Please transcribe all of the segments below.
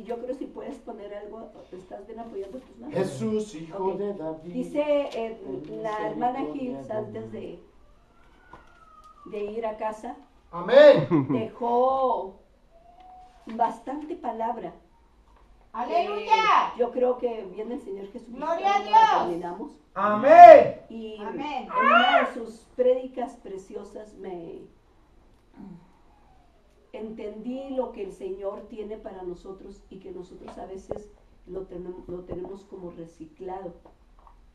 Y yo creo si puedes poner algo, ¿estás bien apoyando tus manos? Jesús, hijo Ok. de David. Dice la hermana Hills antes de ir a casa, Amén. dejó bastante palabra. ¡Aleluya! Yo creo que viene el Señor Jesucristo. ¡Gloria a no la Dios! terminamos. Amén. Y Amén. en una de sus prédicas preciosas me entendí lo que el Señor tiene para nosotros y que nosotros a veces lo tenemos como reciclado.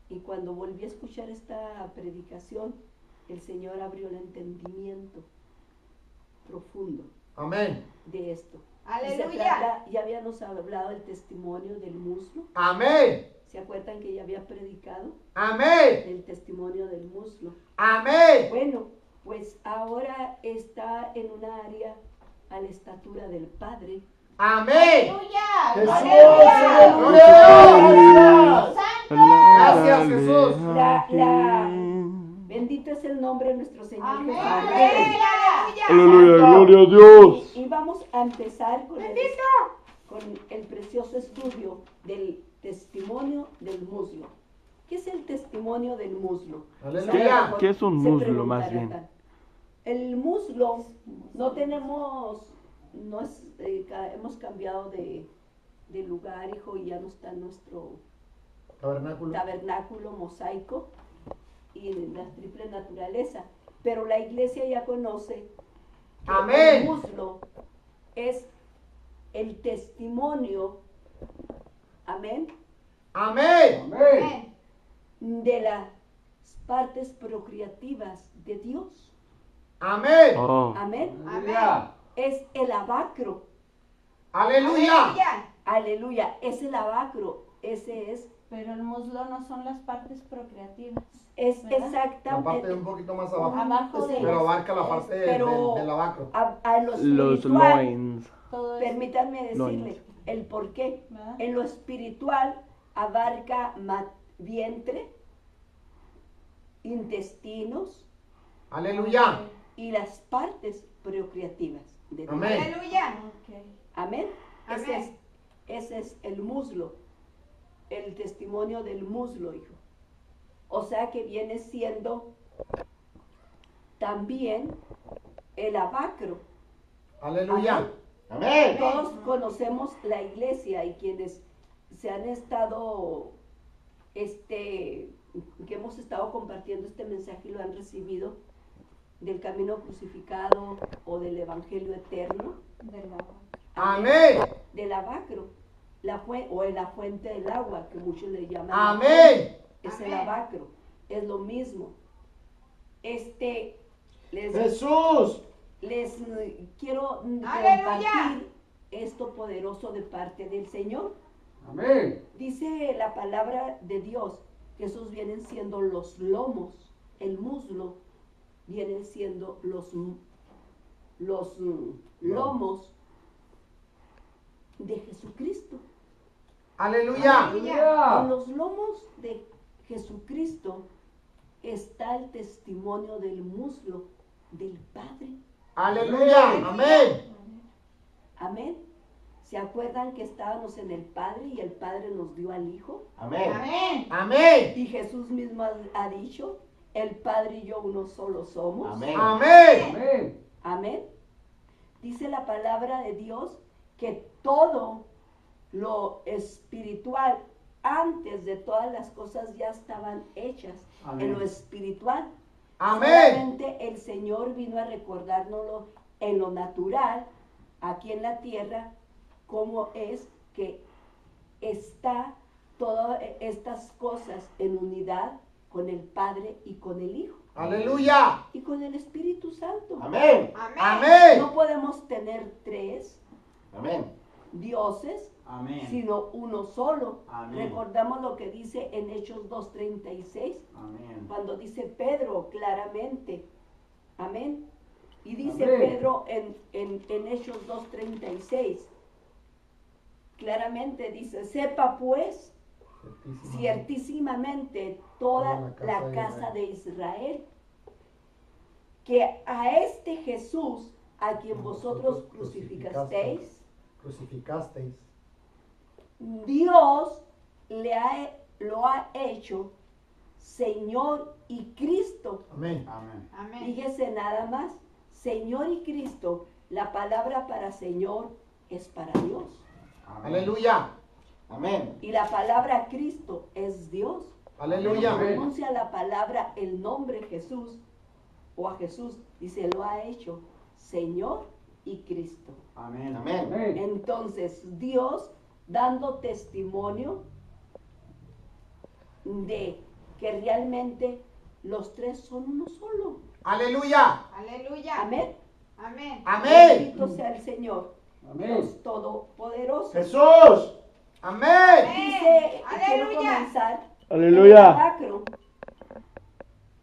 Y cuando volví a escuchar esta predicación, el Señor abrió el entendimiento profundo Amén. de esto. ¡Aleluya! Y se trata, ya habíamos hablado del testimonio del muslo. Amén. ¿Se acuerdan que ya había predicado Amén. el testimonio del muslo? Amén. Bueno, pues ahora está en una área a la estatura del Padre. Amén. ¡Aleluya! Jesús, ¡Aleluya! gloria a Dios. ¡Santo! Gracias, Jesús. Bendito es el nombre de nuestro Señor ¡Amén! Jesús. ¡Aleluya! Aleluya, gloria a Dios. Y vamos a empezar con el precioso estudio del testimonio del muslo. ¿Qué es el testimonio del muslo? Aleluya. ¿Qué es un Se muslo más preguntarán. bien? El muslo, hemos cambiado de lugar, hijo, y ya no está nuestro tabernáculo mosaico y la triple naturaleza. Pero la iglesia ya conoce que Amén. el muslo es el testimonio, amén, Amén. Amén. de las partes procreativas de Dios. Amén. Oh. Amén. Aleluya. Es el abacro. Aleluya. Aleluya. Es el abacro. Ese es. Pero el muslo no son las partes procreativas. Es ¿verdad? La parte exactamente. un poquito más abajo. Abajo de Pero abarca la parte Pero- del abacro. A lo Los espiritual, loins. todo eso, permítanme decirle Loins. el por qué. ¿verdad? En lo espiritual abarca vientre, intestinos Aleluya. y las partes procreativas de Dios. Amén. ¡Aleluya! Ok. Amén. Amén. Ese es el muslo, el testimonio del muslo, hijo. O sea que viene siendo también el abacro. Aleluya. Amén. Todos conocemos la iglesia y quienes se han estado, que hemos estado compartiendo este mensaje y lo han recibido del camino crucificado o del evangelio eterno. De la- Amén. Del abacro, o en la fuente del agua, que muchos le llaman. Amén. Es el Amén. abacro, es lo mismo. Les Jesús. quiero ¡Aleluya! compartir esto poderoso de parte del Señor. Amén. Dice la palabra de Dios que esos vienen siendo los lomos, el muslo, vienen siendo los lomos de Jesucristo. Aleluya. En los lomos de Jesucristo está el testimonio del muslo del Padre. Aleluya. Amén. Amén. ¿Se acuerdan que estábamos en el Padre y el Padre nos dio al Hijo? Amén. Amén. Amén. Y Jesús mismo ha dicho, el Padre y yo uno solo somos. Amén. Amén. Amén. Dice la palabra de Dios que todo lo espiritual, antes de todas las cosas, ya estaban hechas. Amén. En lo espiritual. Amén. Solamente el Señor vino a recordárnoslo en lo natural, aquí en la tierra, cómo es que está todas estas cosas en unidad con el Padre y con el Hijo Aleluya. y con el Espíritu Santo. Amén. Amén. Amén. No podemos tener tres Amén. dioses, Amén. sino uno solo. Amén. Recordamos lo que dice en Hechos 2:36, Amén. cuando dice Pedro claramente, amén. Y dice Amén. Pedro en Hechos 2:36, claramente dice, sepa pues ciertísimamente toda la casa de Israel, que a este Jesús, a quien vosotros crucificasteis, Dios lo ha hecho Señor y Cristo. Amén. Amén. Fíjese nada más, Señor y Cristo, la palabra para Señor es para Dios. Aleluya. Amén. Y la palabra Cristo es Dios. Aleluya. Cuando pronuncia la palabra, el nombre Jesús, o a Jesús, dice, lo ha hecho Señor y Cristo. Amén. Amén. Entonces, Dios dando testimonio de que realmente los tres son uno solo. Aleluya. Aleluya. Amén. Amén. Amén. Bendito sea el Señor, Dios Todopoderoso. Jesús. Amén. Dice, quiero Aleluya. comenzar. Aleluya. En el Macro.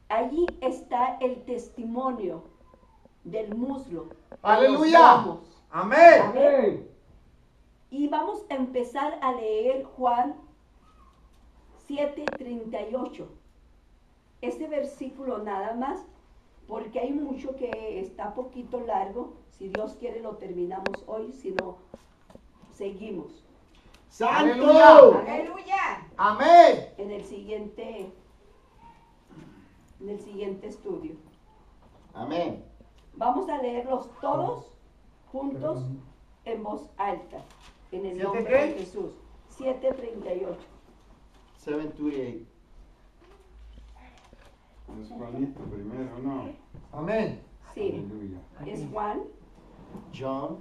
Allí está el testimonio del muslo. de los Aleluya. lomos. Amén. Amén. Y vamos a empezar a leer Juan 7:38. Este versículo nada más, porque hay mucho que está poquito largo. Si Dios quiere lo terminamos hoy, si no, seguimos Santo. Aleluya. Amén. en el siguiente estudio. Amén. Vamos a leerlos todos juntos en voz alta, en el ¿Siete nombre qué? de Jesús. 7:38. 7:28. Es Juanito primero, ¿no? Amén. Sí, Aleluya. es Juan. John.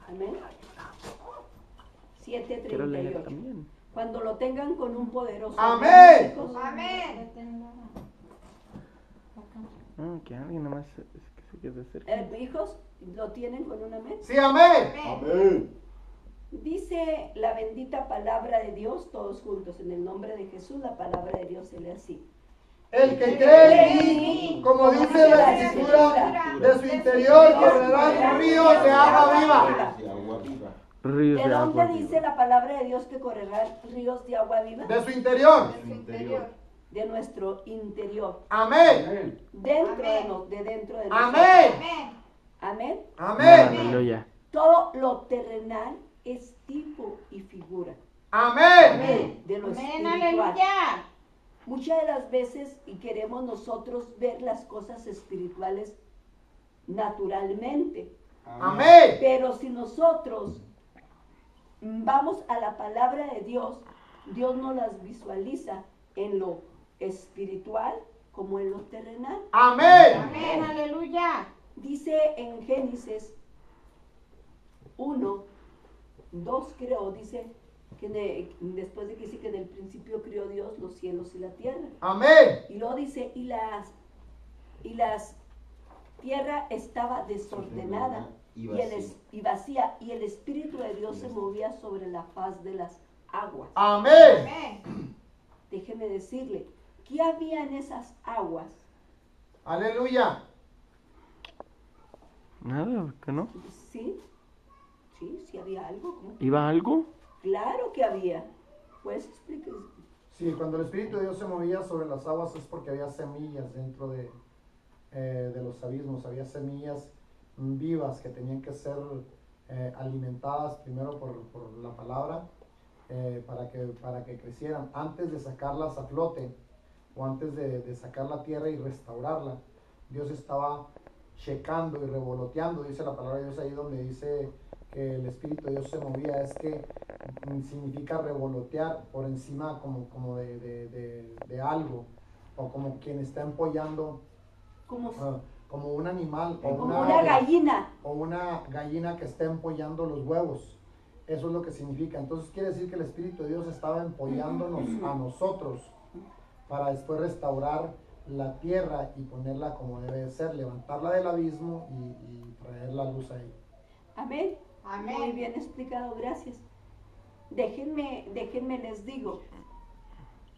Amén. Quiero leer 7:38. también. Cuando lo tengan con un poderoso. Amén. chicos. Amén. Que alguien nomás es que se quede cerca. Hijos, ¿lo tienen con un amén? Sí, amén. Amén. Dice la bendita palabra de Dios, todos juntos, en el nombre de Jesús, la palabra de Dios se lee así. El que cree en mí, como dice la escritura, de su interior correrán ríos de agua viva. Ríos ¿De de agua dónde viva. dice la palabra de Dios que correrán ríos de agua viva? De su interior. De su interior. De nuestro interior. Amén. Dentro Amén. de dentro de nosotros. Amén. Amén. Amén. Amén. Aleluya. Todo lo terrenal es tipo y figura Amén. de lo Amén. espiritual. Aleluya. Muchas de las veces y queremos nosotros ver las cosas espirituales naturalmente, Amén. pero si nosotros vamos a la palabra de Dios, Dios nos las visualiza en lo espiritual como en lo terrenal. Amén. Amén. Aleluya. Dice en Génesis 1, 2 creo, dice que después de que dice que en el principio crió Dios los cielos y la tierra. Amén. Y luego dice, y las tierra estaba desordenada y vacía, y el Espíritu de Dios se movía sobre la faz de las aguas. Amén. Amén. Déjeme decirle, ¿qué había en esas aguas? Aleluya. Nada, que no. ¿Sí? Sí había algo. ¿No? ¿Iba algo? Claro que había. Pues explique. Sí, cuando el Espíritu de Dios se movía sobre las aguas es porque había semillas dentro de los abismos, había semillas vivas que tenían que ser alimentadas primero por la palabra para que crecieran. Antes de sacarlas a flote o antes de sacar la tierra y restaurarla, Dios estaba checando y revoloteando, dice la palabra de Dios ahí donde dice que el Espíritu de Dios se movía, es que significa revolotear por encima como de algo, o como quien está empollando, como un animal, o Como una gallina. o una gallina que está empollando los huevos. Eso es lo que significa. Entonces quiere decir que el Espíritu de Dios estaba empollándonos a nosotros para después restaurar la tierra y ponerla como debe ser, levantarla del abismo y traer la luz ahí. Amén. Amén. Muy bien explicado, gracias. Déjenme les digo,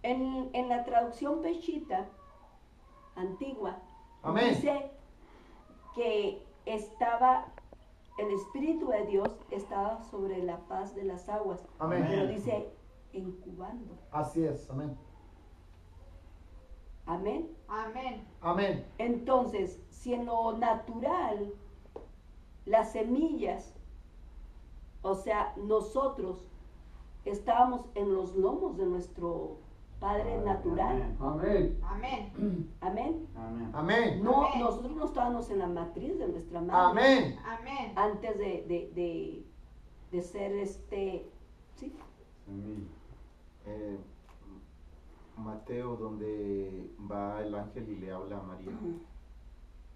en la traducción peshita antigua, Amén. dice que el Espíritu de Dios estaba sobre la faz de las aguas, Amén. pero dice incubando. Así es, amén. Amén. Amén. Amén. Entonces, si en lo natural las semillas O sea, nosotros estábamos en los lomos de nuestro Padre natural. Amén. Amén. Amén. Amén. Amén. No, Amén. nosotros no estábamos en la matriz de nuestra madre. Amén. Amén. Antes de ser ¿sí? Semilla. Mateo, donde va el ángel y le habla a María, Ujú.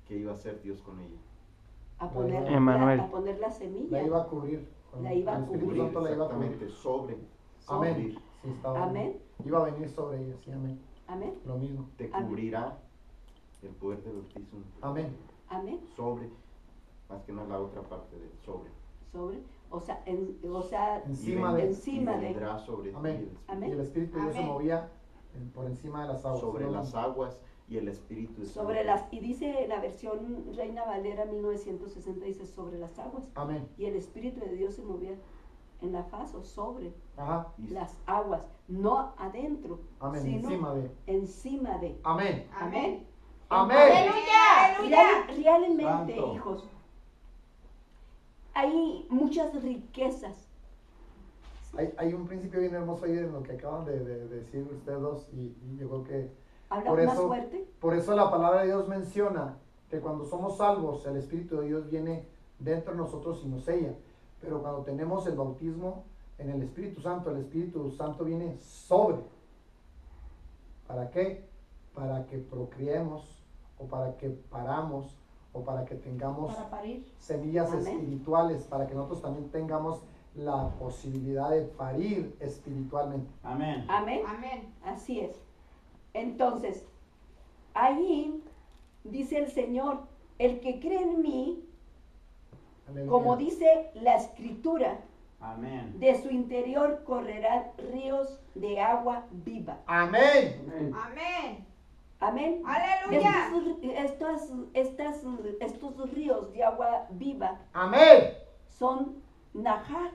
que iba a ser Dios con ella. A poner, Emmanuel. a poner la semilla. La iba a cubrir. La iba a El Espíritu cubrir. Santo la iba a cubrir. Exactamente, sobre. Amén. Cubrir. Sí, estaba. Amén. Iba a venir sobre ella, sí, amén. Amén. Lo mismo. Te Amén. cubrirá el poder del Altísimo. Amén. Amén. Sobre, más que no la otra parte del sobre. Sobre. O sea, Encima Y de. encima de. vendrá sobre ti Amén. Amén. Y el Espíritu de Dios se Amén. movía por encima de las aguas. sobre Era lo las mismo. aguas y el Espíritu de Sobre las, y dice la versión Reina Valera 1960, dice sobre las aguas. Amén. Y el Espíritu de Dios se movía en la faz o sobre Ajá. las aguas, no adentro, Amén. sino Encima de. encima de. Amén. Amén. Amén. Aleluya. Aleluya. Realmente, Santo. hijos, hay muchas riquezas. Hay un principio bien hermoso ahí en lo que acaban de decir ustedes dos y yo creo que Habla Por más eso- fuerte. por eso la palabra de Dios menciona que cuando somos salvos el Espíritu de Dios viene dentro de nosotros y nos sella, pero cuando tenemos el bautismo en el Espíritu Santo viene sobre. ¿Para qué? Para que procreemos o para que paramos o para que tengamos Para parir. semillas Amén. espirituales, para que nosotros también tengamos la posibilidad de parir espiritualmente. Amén. Amén. Amén. Así es. Entonces, ahí dice el Señor, el que cree en mí, Aleluya. como dice la Escritura, Amén. de su interior correrán ríos de agua viva. Amén. Amén. Amén. Amén. Aleluya. Estos ríos de agua viva Amén. son Nahar,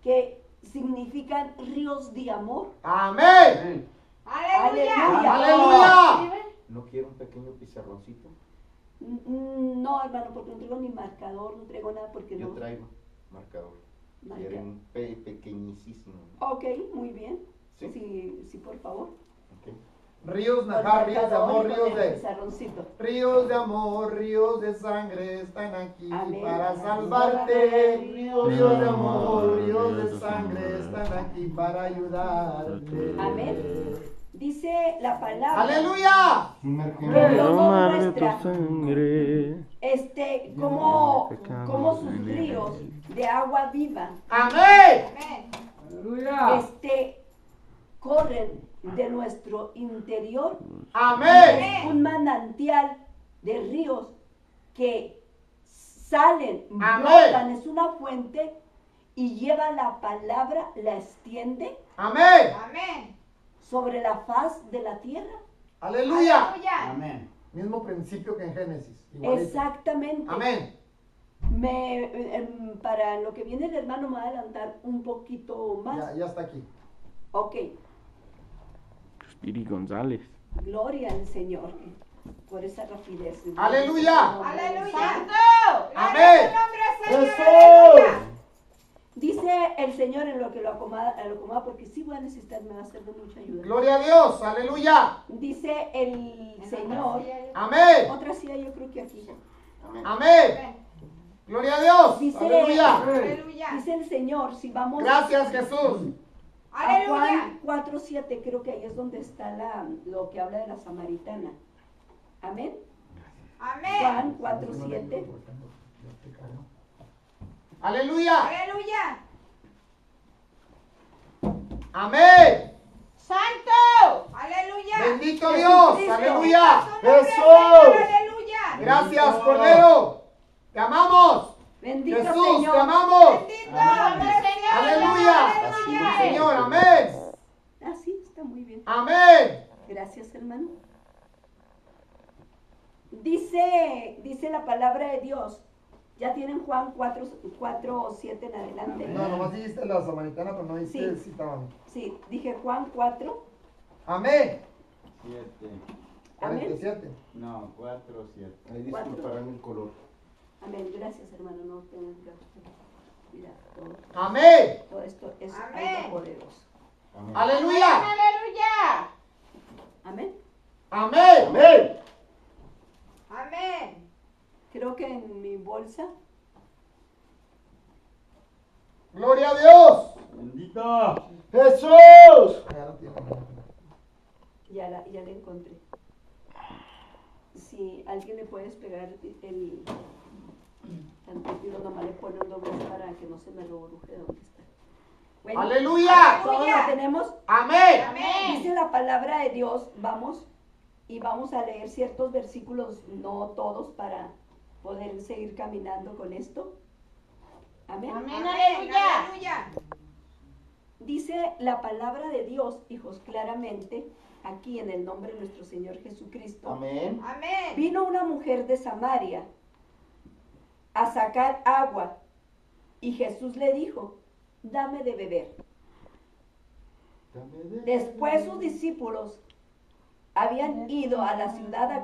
que significan ríos de amor. Amén. Aleluya. Aleluya. ¿No quiere un pequeño pizarroncito? No, hermano, porque no traigo ni marcador, no traigo nada porque Yo no. traigo marcador. Marca- Quiere un pequeñísimo. Ok, muy bien. ¿Sí? Sí, por favor. ¿Ok? Ríos, Con Najar, ríos de marcador amor, y con ríos el de... pizarroncito. Ríos de amor, ríos de sangre están aquí Amén. para salvarte. Ríos de amor, ríos de sangre están aquí para ayudarte. Amén. Dice la palabra Aleluya. que Derramar de tu muestra sangre. como sus ríos de agua viva Amén. Amén. Aleluya. corren de nuestro interior. Amén. Es un manantial de ríos que salen, Amén. brotan, es una fuente y lleva la palabra, la extiende Amén. Amén. sobre la faz de la tierra. Aleluya. Aleluya. Amén. Mismo principio que en Génesis. igualito. Exactamente. Amén. Para lo que viene el hermano me va a adelantar un poquito más. Ya está aquí. Ok, Spiri González. gloria al Señor por esa rapidez. Aleluya. Aleluya. Santo. Amén. Señor. Jesús. Aleluya. Dice el Señor en lo que lo acomoda, porque sí voy a necesitar, me va a ser de mucha ayuda. Gloria a Dios. Aleluya. Dice el Señor, Amén. otra silla yo creo que aquí. Amén. Amén. Gloria a Dios. Dice, Aleluya. Aleluya. dice el Señor, si vamos Gracias, Jesús. a Aleluya. Juan 4:7, creo que ahí es donde está lo que habla de la samaritana. Amén. Amén. Juan 4:7. Aleluya. Aleluya. Amén. Santo. Aleluya. Bendito Dios. Jesucristo. Aleluya. Señor. Jesús. Aleluya. Gracias, Cordero. Te amamos. Bendito Jesús, Señor. te amamos. Bendito nombre, Señor. Aleluya. Aleluya. Señor, amén. Ah, sí, está muy bien. Amén. Gracias, hermano. Dice la palabra de Dios. Ya tienen Juan 4:7 en adelante. No, nomás dijiste la samaritana, pero no dijiste Sí. si estaban. Sí, dije Juan 4. Amén. 7. Amén. 47. No, 4, 7. Ahí disculparán el color. Amén. Gracias, hermano. No tengo mira, Amén. todo esto es Amén. algo poderoso. Amén. Aleluya. Aleluya. Amén. Amén. Amén. Amén. Creo que en mi bolsa, Gloria a Dios. Bendito. Jesús. ya la encontré. Si alguien le puedes pegar el tantito, nomás le pone un doblez para que no se me reboruje dónde está. Bueno, Aleluya. todos lo tenemos. Amén. Amén. Dice la palabra de Dios, vamos a leer ciertos versículos, no todos, para poder seguir caminando con esto. Amén. Amén. Aleluya. Aleluya. Dice la palabra de Dios, hijos, claramente, aquí en el nombre de nuestro Señor Jesucristo. Amén. Amén. Vino una mujer de Samaria a sacar agua y Jesús le dijo, dame de beber. Después sus discípulos habían ido a la ciudad a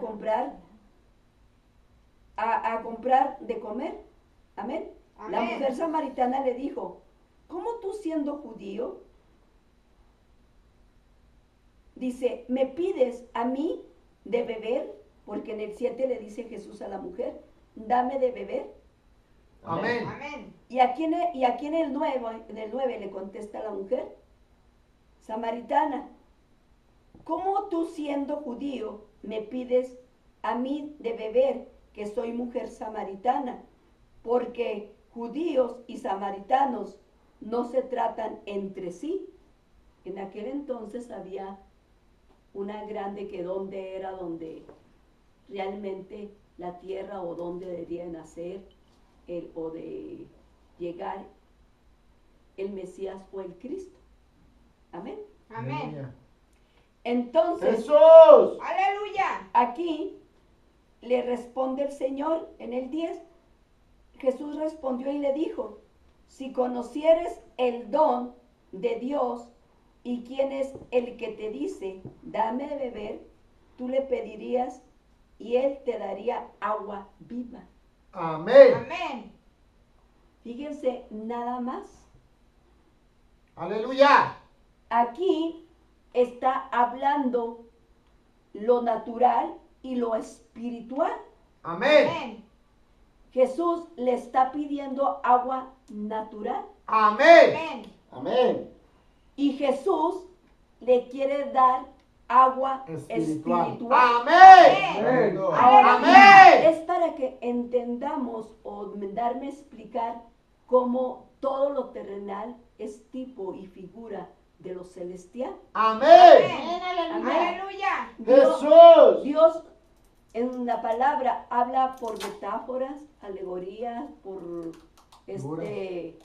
comprar de comer. Amén. La Amén. mujer samaritana le dijo, ¿cómo tú siendo judío? Dice, ¿me pides a mí de beber? Porque en el 7 le dice Jesús a la mujer, dame de beber. Amén. Amén. Y aquí en el 9 le contesta a la mujer samaritana, ¿cómo tú siendo judío me pides a mí de beber, que soy mujer samaritana? Porque judíos y samaritanos no se tratan entre sí. En aquel entonces había una grande que donde realmente la tierra o donde debería nacer o de llegar el Mesías o el Cristo. Amén. Amén. Entonces, Jesús. Aleluya. aquí le responde el Señor en el 10. Jesús respondió y le dijo, si conocieres el don de Dios y quién es el que te dice, dame de beber, tú le pedirías y él te daría agua viva. Amén. Amén. Fíjense, nada más. Aleluya. Aquí está hablando lo natural y lo espiritual. Amén. Amén. Jesús le está pidiendo agua natural Amén. Amén. Amén. y Jesús le quiere dar agua Espiritual. espiritual. Amén. Ahora, Amén. es para que entendamos o darme a explicar cómo todo lo terrenal es tipo y figura de lo celestial. Amén. Amén. Amén. Aleluya. Jesús. Dios en la palabra habla por metáforas, alegorías, por ¿mande?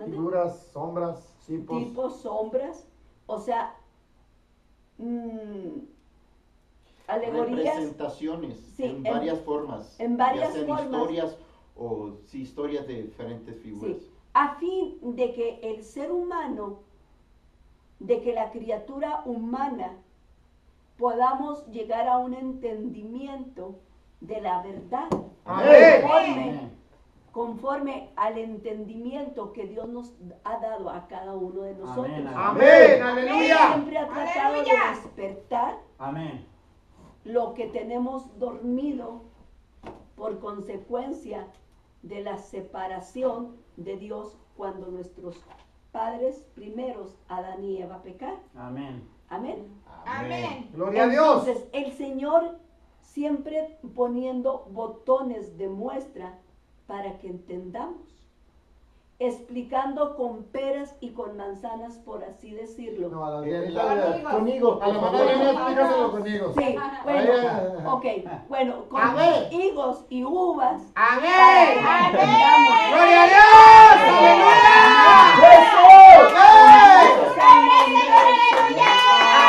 Figuras, sombras, tipos. Tipos, sombras, o sea, alegorías. Representaciones Sí, en varias formas. en varias ya sean formas. historias o sí, historias de diferentes figuras. Sí, a fin de que el ser humano, de que la criatura humana podamos llegar a un entendimiento de la verdad, Amén. conforme al entendimiento que Dios nos ha dado a cada uno de nosotros. Amén. Amén. Aleluya. Siempre ha tratado Aleluya. de despertar Amén. lo que tenemos dormido por consecuencia de la separación de Dios cuando nuestros padres primeros, Adán y Eva, pecaron. Amén. Amén. Amén. Gloria a Dios. Entonces, el Señor siempre poniendo botones de muestra para que entendamos, explicando con peras y con manzanas, por así decirlo. No, a la Conmigo. a la mamá viene, explícaselo conmigo. Sí, bueno, ok, bueno, con Amén. higos y uvas. Amén. para que entendamos. Gloria a Dios. Aleluya.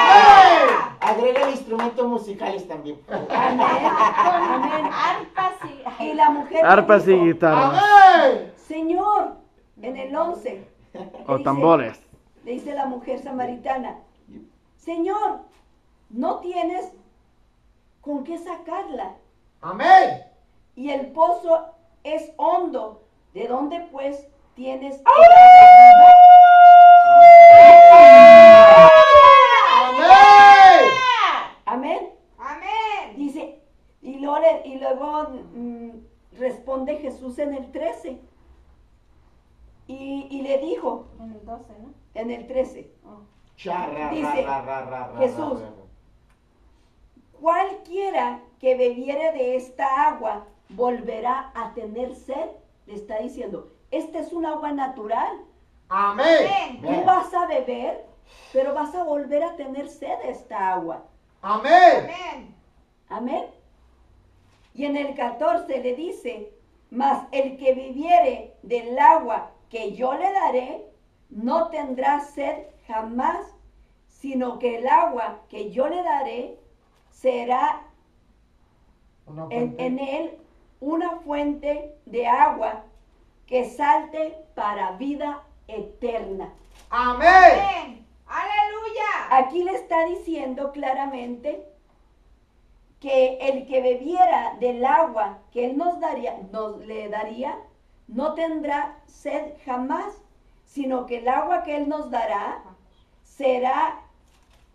Amén. Agrega instrumentos musicales también. Amén. Amén. Arpas Y la mujer le Arpas y dijo, guitarras. Amén. Señor, en el 11, O tambores. le dice la mujer samaritana, Señor, no tienes con qué sacarla Amén. y el pozo es hondo. ¿De dónde pues tienes el agua Amén. viva. Amén. Amén. Dice, y luego responde Jesús en el 13. Y le dijo, En el 12, ¿no? en el 13, Oh. Dice Jesús, cualquiera que bebiere de esta agua volverá a tener sed. Le está diciendo, esta es un agua natural. Amén. Tú vas a beber, pero vas a volver a tener sed de esta agua. Amén. Amén. Amén. Y en el 14 le dice, mas el que viviere del agua que yo le daré, no tendrá sed jamás, sino que el agua que yo le daré será Una en fuente. él una fuente de agua que salte para vida eterna. Amén. Amén. Aleluya. Aquí le está diciendo claramente que el que bebiera del agua que él le daría, no tendrá sed jamás, sino que el agua que él nos dará será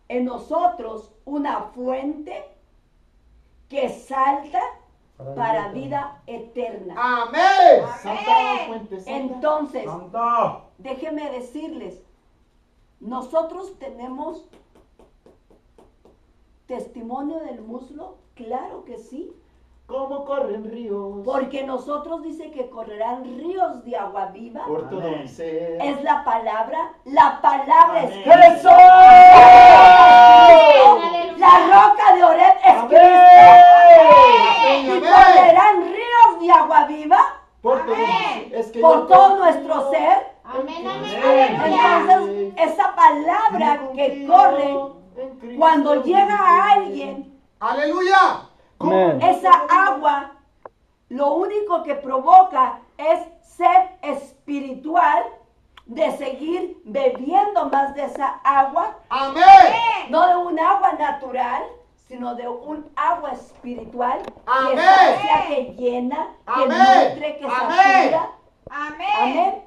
en nosotros una fuente que salta para vida eterna. Amén. Amén. Entonces, Santo. déjenme decirles, nosotros tenemos testimonio del muslo, claro que sí, ¿Cómo corren ríos? porque nosotros dice que correrán ríos de agua viva. Por todo Amén. mi ser. Es la palabra es Amén. Cristo. Aleluya. La roca de Oreb es Amén. Cristo. Y Amén. correrán ríos de agua viva Por todo mi Amén. ser. Es que por yo todo confío nuestro ser. Amén. Amén. Amén. Aleluya. Entonces, esa palabra Yo que confío corre en Cristo. cuando llega a alguien, Aleluya. Amén. esa agua, lo único que provoca es sed espiritual de seguir bebiendo más de esa agua, Amén. no de un agua natural, sino de un agua espiritual Amén. que sacia, que llena, que Amén. nutre, que Amén. sacia. Amén. Amén.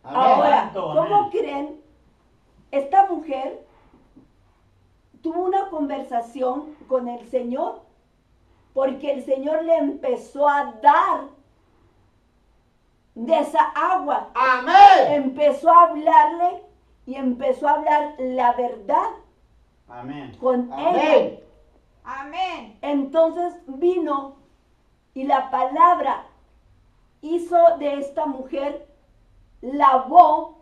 Amén. Ahora, Santo, ¿cómo amén. creen? Esta mujer tuvo una conversación con el Señor, porque el Señor le empezó a dar de esa agua. Amén. Empezó a hablarle y empezó a hablar la verdad Amén. con Amén. ella. Amén. Entonces vino y la palabra hizo de esta mujer, lavó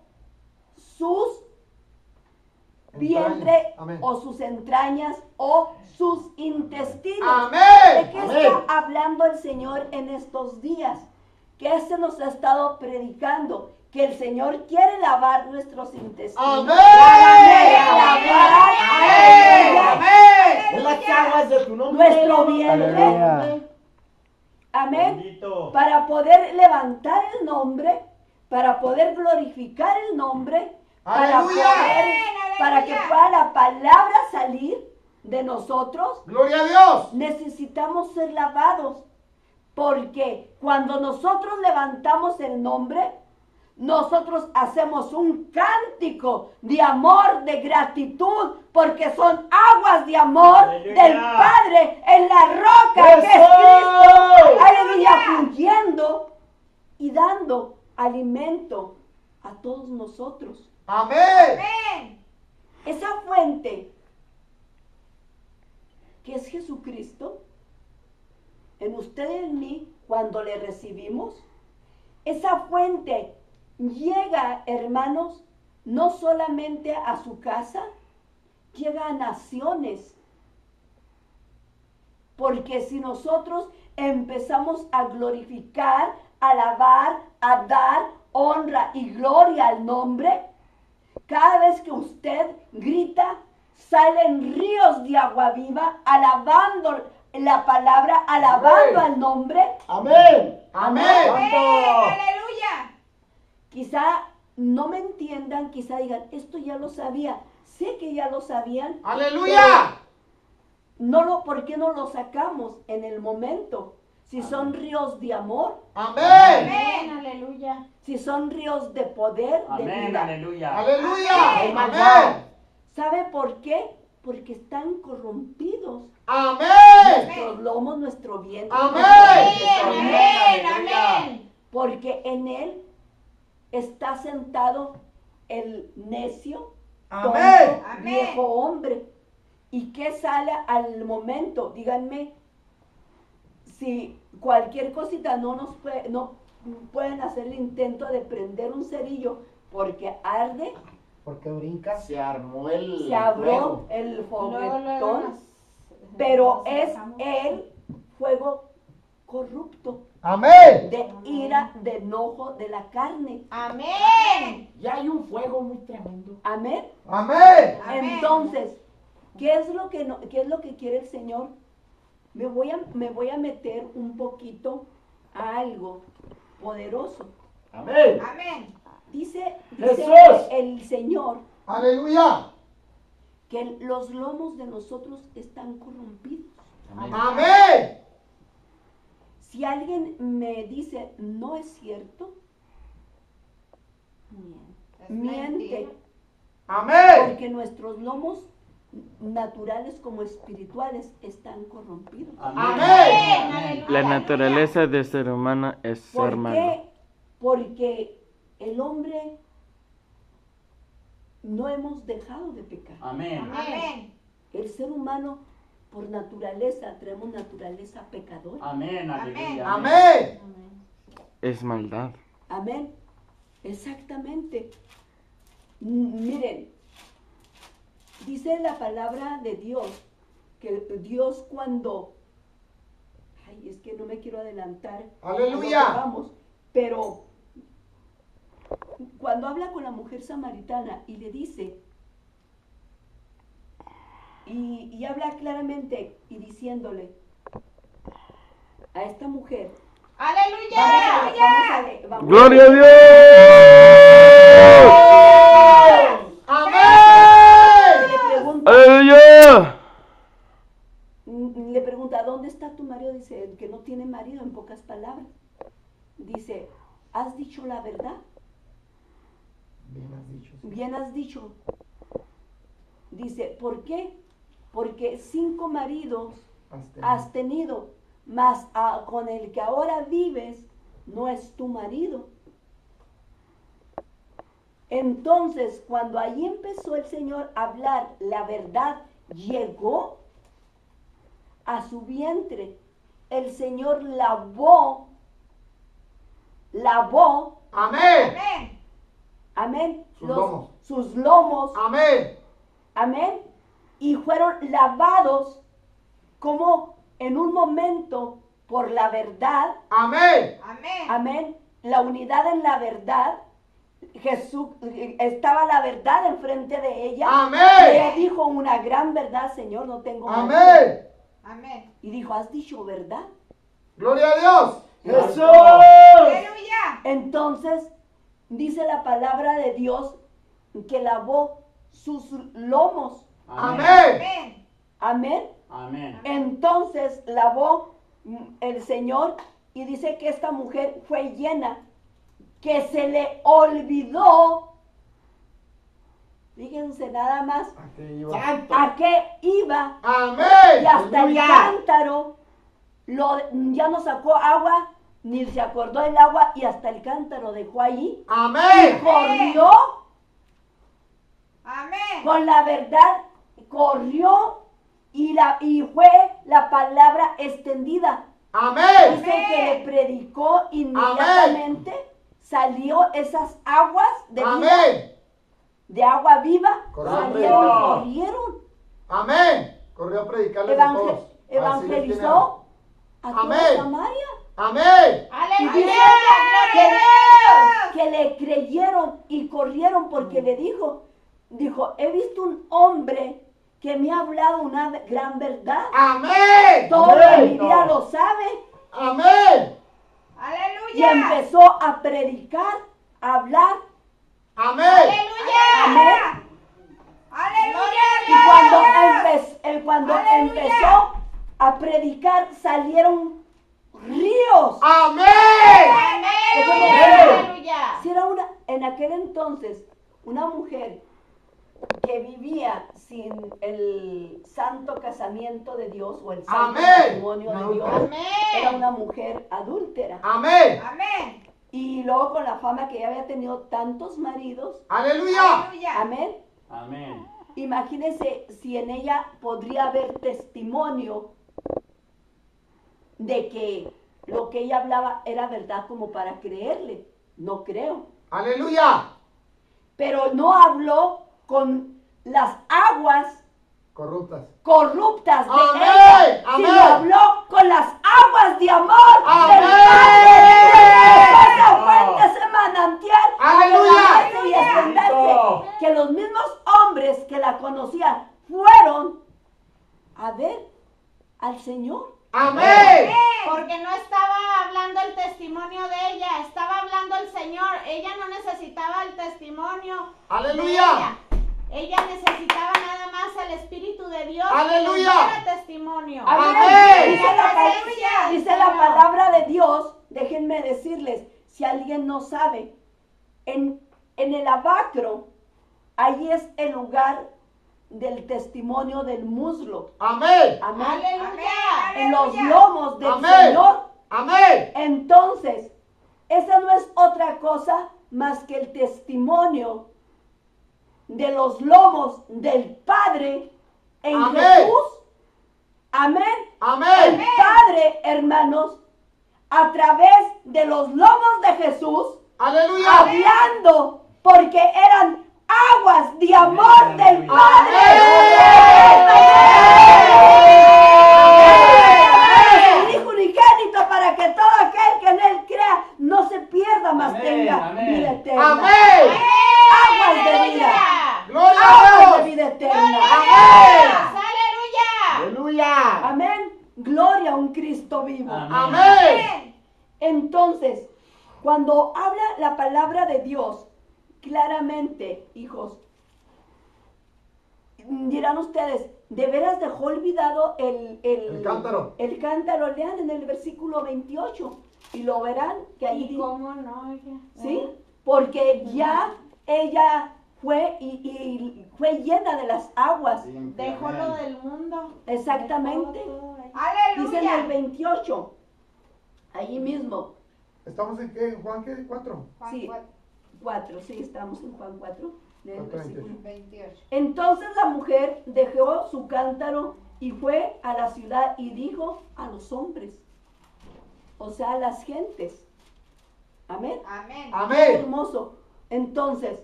sus vientre Amén. o sus entrañas o sus intestinos. Amén. ¿De qué Amén. está hablando el Señor en estos días? ¿Qué se nos ha estado predicando? Que el Señor quiere lavar nuestros intestinos. Amén. Lavar, Amén. aleluya, Amén. En las aguas de tu nombre. nuestro vientre. Aleluya. Amén. Bendito. Para poder levantar el nombre, para poder glorificar el nombre, Aleluya. para que pueda la palabra salir de nosotros, Gloria a Dios. necesitamos ser lavados. Porque cuando nosotros levantamos el nombre, nosotros hacemos un cántico de amor, de gratitud, porque son aguas de amor Aleluya. del Padre en la roca que es ¡Eso! Cristo. Aleluya, fluyendo y dando alimento a todos nosotros. Amén. Amén. Esa fuente que es Jesucristo, en usted y en mí, cuando le recibimos, esa fuente llega, hermanos, no solamente a su casa, llega a naciones. Porque si nosotros empezamos a glorificar, a alabar, a dar honra y gloria al nombre, cada vez que usted grita, salen ríos de agua viva, alabando la palabra, alabando Amén. al nombre. Amén. Amén. Aleluya. Quizá no me entiendan, quizá digan, esto ya lo sabía. Sé que ya lo sabían. Aleluya. ¿Por qué no lo sacamos en el momento? Si son ríos de amor. Amén. Amén. Aleluya. Aleluya. Si son ríos de poder, de Amén, vida. aleluya. Aleluya. Amén. Amén. ¿Sabe por qué? Porque están corrompidos. Amén. Nuestros lomos, nuestro vientre. Amén. Amén. Amén. Porque en él está sentado el necio, tonto, Amén. Amén. viejo hombre. ¿Y qué sale al momento? Díganme si cualquier cosita no pueden hacer el intento de prender un cerillo porque arde, Porque brinca. Se armó el se abrió fuego. el Luego foguetón, nos- pero nos es dejamos. el fuego corrupto Amén. de ira, de enojo de la carne. Amén. Y hay un fuego muy tremendo. Amén. Amén. Amén. Entonces, ¿qué es lo que quiere el Señor? Me voy a meter un poquito a algo poderoso. Amén. Amén. Dice Jesús. el Señor Aleluya. que los lomos de nosotros están corrompidos. Amén. Si alguien me dice no es cierto, Es miente, mentira. Amén. porque nuestros lomos naturales como espirituales están corrompidos. Amén. Amén. La naturaleza de ser humano es ser ¿Por malo. qué? Porque el hombre no hemos dejado de pecar. Amén. Amén. El ser humano, por naturaleza, traemos naturaleza pecadora. Amén, aleluya. Amén. Es maldad. Amén. Exactamente. Miren, dice la palabra de Dios que Dios cuando, ay, es que no me quiero adelantar. Aleluya. a lo que vamos, pero cuando habla con la mujer samaritana y le dice, y habla claramente y diciéndole a esta mujer, Aleluya. vamos. ¡Gloria a Dios! Amén. ¡Aleluya! Le pregunta, ¿dónde está tu marido? Dice, el que no tiene marido, en pocas palabras. Dice, ¿has dicho la verdad? Bien has dicho. Sí. Bien has dicho. Dice, ¿por qué? Porque 5 maridos has tenido, mas con el que ahora vives no es tu marido. Entonces, cuando ahí empezó el Señor a hablar la verdad, llegó a su vientre. El Señor lavó. Amén. Amén. Amén. Sus lomos. Sus lomos. Amén. Amén. Y fueron lavados como en un momento por la verdad. Amén. Amén. Amén. La unidad en la verdad. Jesús, estaba la verdad enfrente de ella. Amén. Ella dijo una gran verdad, Señor, no tengo más. Amén. Amén. Y dijo, ¿has dicho verdad? Gloria a Dios. Jesús. Aleluya. Entonces, dice la palabra de Dios que lavó sus lomos. Amén. Amén. Amén. Amén. Entonces lavó el Señor y dice que esta mujer fue llena, que se le olvidó, fíjense nada más, ¿A qué iba? a qué iba, Amén. y hasta el Aleluya. cántaro, ya no sacó agua, ni se acordó del agua, y hasta el cántaro dejó ahí, y Amén. corrió Amén. con la verdad, corrió y fue la palabra extendida. Amén. Dice que le predicó inmediatamente, salió esas aguas de vida, Amén. de agua viva, Correcto. corrieron, Amén. Corrió a predicarles a todos. evangelizó a toda Amén. Samaria. Amén. Y dice Aleluya. que le creyeron y corrieron porque le dijo, he visto un hombre que me ha hablado una gran verdad. Amén. Todo Amén. mi vida lo sabe. Amén. Y Aleluya. empezó a predicar, a hablar. Amén. Aleluya. Amén. Aleluya. Y cuando Aleluya. empezó a predicar, salieron ríos. Amén. Amén. Eso entonces una mujer que vivía sin el santo casamiento de Dios o el santo Amén. matrimonio de Dios, era Amén. una mujer adúltera. Amén. Amén. Y luego con la fama que ya había tenido tantos maridos, Aleluya. Aleluya. amén. Amén. Imagínense si en ella podría haber testimonio de que lo que ella hablaba era verdad como para creerle. No creo. Aleluya. Pero no habló con las aguas Corruptas. corruptas de Amén, ella, amén. sino habló con las aguas de amor Amén. del Padre. Esa fuente, ese manantial, Aleluya. aleluya, y extenderse, que los mismos hombres que la conocían fueron a ver al Señor. Amén. Porque no estaba hablando el testimonio de ella, estaba hablando el Señor. Ella no necesitaba el testimonio. Aleluya. Ella necesitaba nada más el Espíritu de Dios. Aleluya. Que le diera testimonio. Amén. Dice la palabra de Dios, déjenme decirles, si alguien no sabe, en el Abacro, ahí es el lugar del testimonio del muslo. Amén. Amén. Aleluya. En los lomos del Amén. Señor. Amén. Entonces, esa no es otra cosa más que el testimonio de los lomos del Padre en Amén. Jesús. Amén. El Amén. Padre, hermanos, a través de los lomos de Jesús, Aleluya. hablando, porque eran aguas de amor del Padre. El Hijo unigénito, para que todo aquel que en él crea no se pierda, mas Amén, tenga amén. vida eterna. Amén. Aguas de vida. Gloria Aguas a de Dios. vida eterna. Amén. Aleluya. Aleluya. Amén. Gloria a un Cristo vivo. Amén. Amén. Entonces, cuando habla la palabra de Dios, claramente, hijos, dirán ustedes, ¿de veras dejó olvidado El cántaro. El cántaro? Lean en el versículo 28 y lo verán que ahí ¿Y dice, cómo no? Oiga? ¿sí? Porque ya ella fue y fue llena de las aguas. Dejó lo del mundo. Exactamente. Dejó todo ahí. Dice en el Aleluya. 28, allí mismo. ¿Estamos en qué? ¿Juan qué? ¿4? Juan Sí. 4, 4, sí, estamos en Juan 4. lee el 4:28. versículo. 28. Entonces la mujer dejó su cántaro y fue a la ciudad y dijo a los hombres, o sea, a las gentes. Amén. Amén. Qué Amén. hermoso. Entonces,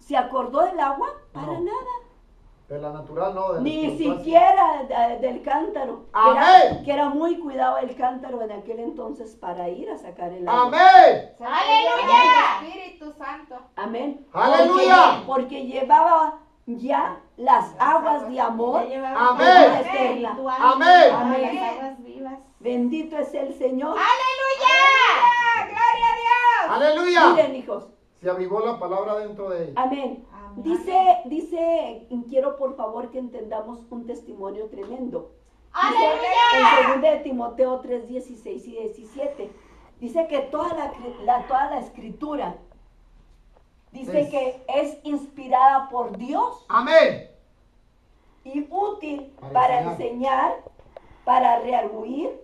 ¿se acordó del agua? Para No. nada. De la natural, no. De la Ni espiritual. siquiera del cántaro. Amén. Que era muy cuidado el cántaro en aquel entonces para ir a sacar el agua. Amén. Se ¡Aleluya! el Espíritu Santo. Amén. ¡Aleluya! Porque llevaba ya las aguas de amor. Ya llevaba Amén. todo Vida eterna. espiritual, Amén. Amén. las aguas vivas. Bendito es el Señor. ¡Aleluya! ¡Gloria a Dios! Aleluya. Miren, hijos. Se avivó la palabra dentro de ella. Amén. Amén. Dice, quiero por favor que entendamos un testimonio tremendo. Dice ¡Aleluya! en 2 de Timoteo 3, 16 y 17. Dice que toda la escritura dice Es- que es inspirada por Dios Amén. y útil Para para enseñar. enseñar, para rearguir.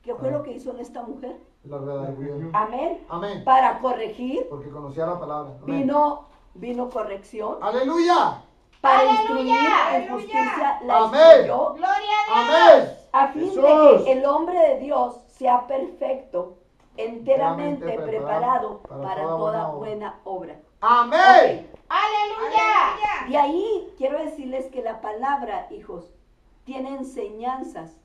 ¿Qué fue lo que hizo en esta mujer? La redarguyeron. Amén. Amén. Para corregir, Porque conocía la palabra. Amén. vino corrección. Aleluya. Para ¡Aleluya! instruir en ¡Aleluya! justicia la Amén. instruyó, ¡Gloria a Dios! Amén. a fin Jesús. de que el hombre de Dios sea perfecto, enteramente Enteramente preparado preparado para toda buena obra. Amén. Ok. ¡Aleluya! Y ahí quiero decirles que la palabra, hijos, tiene enseñanzas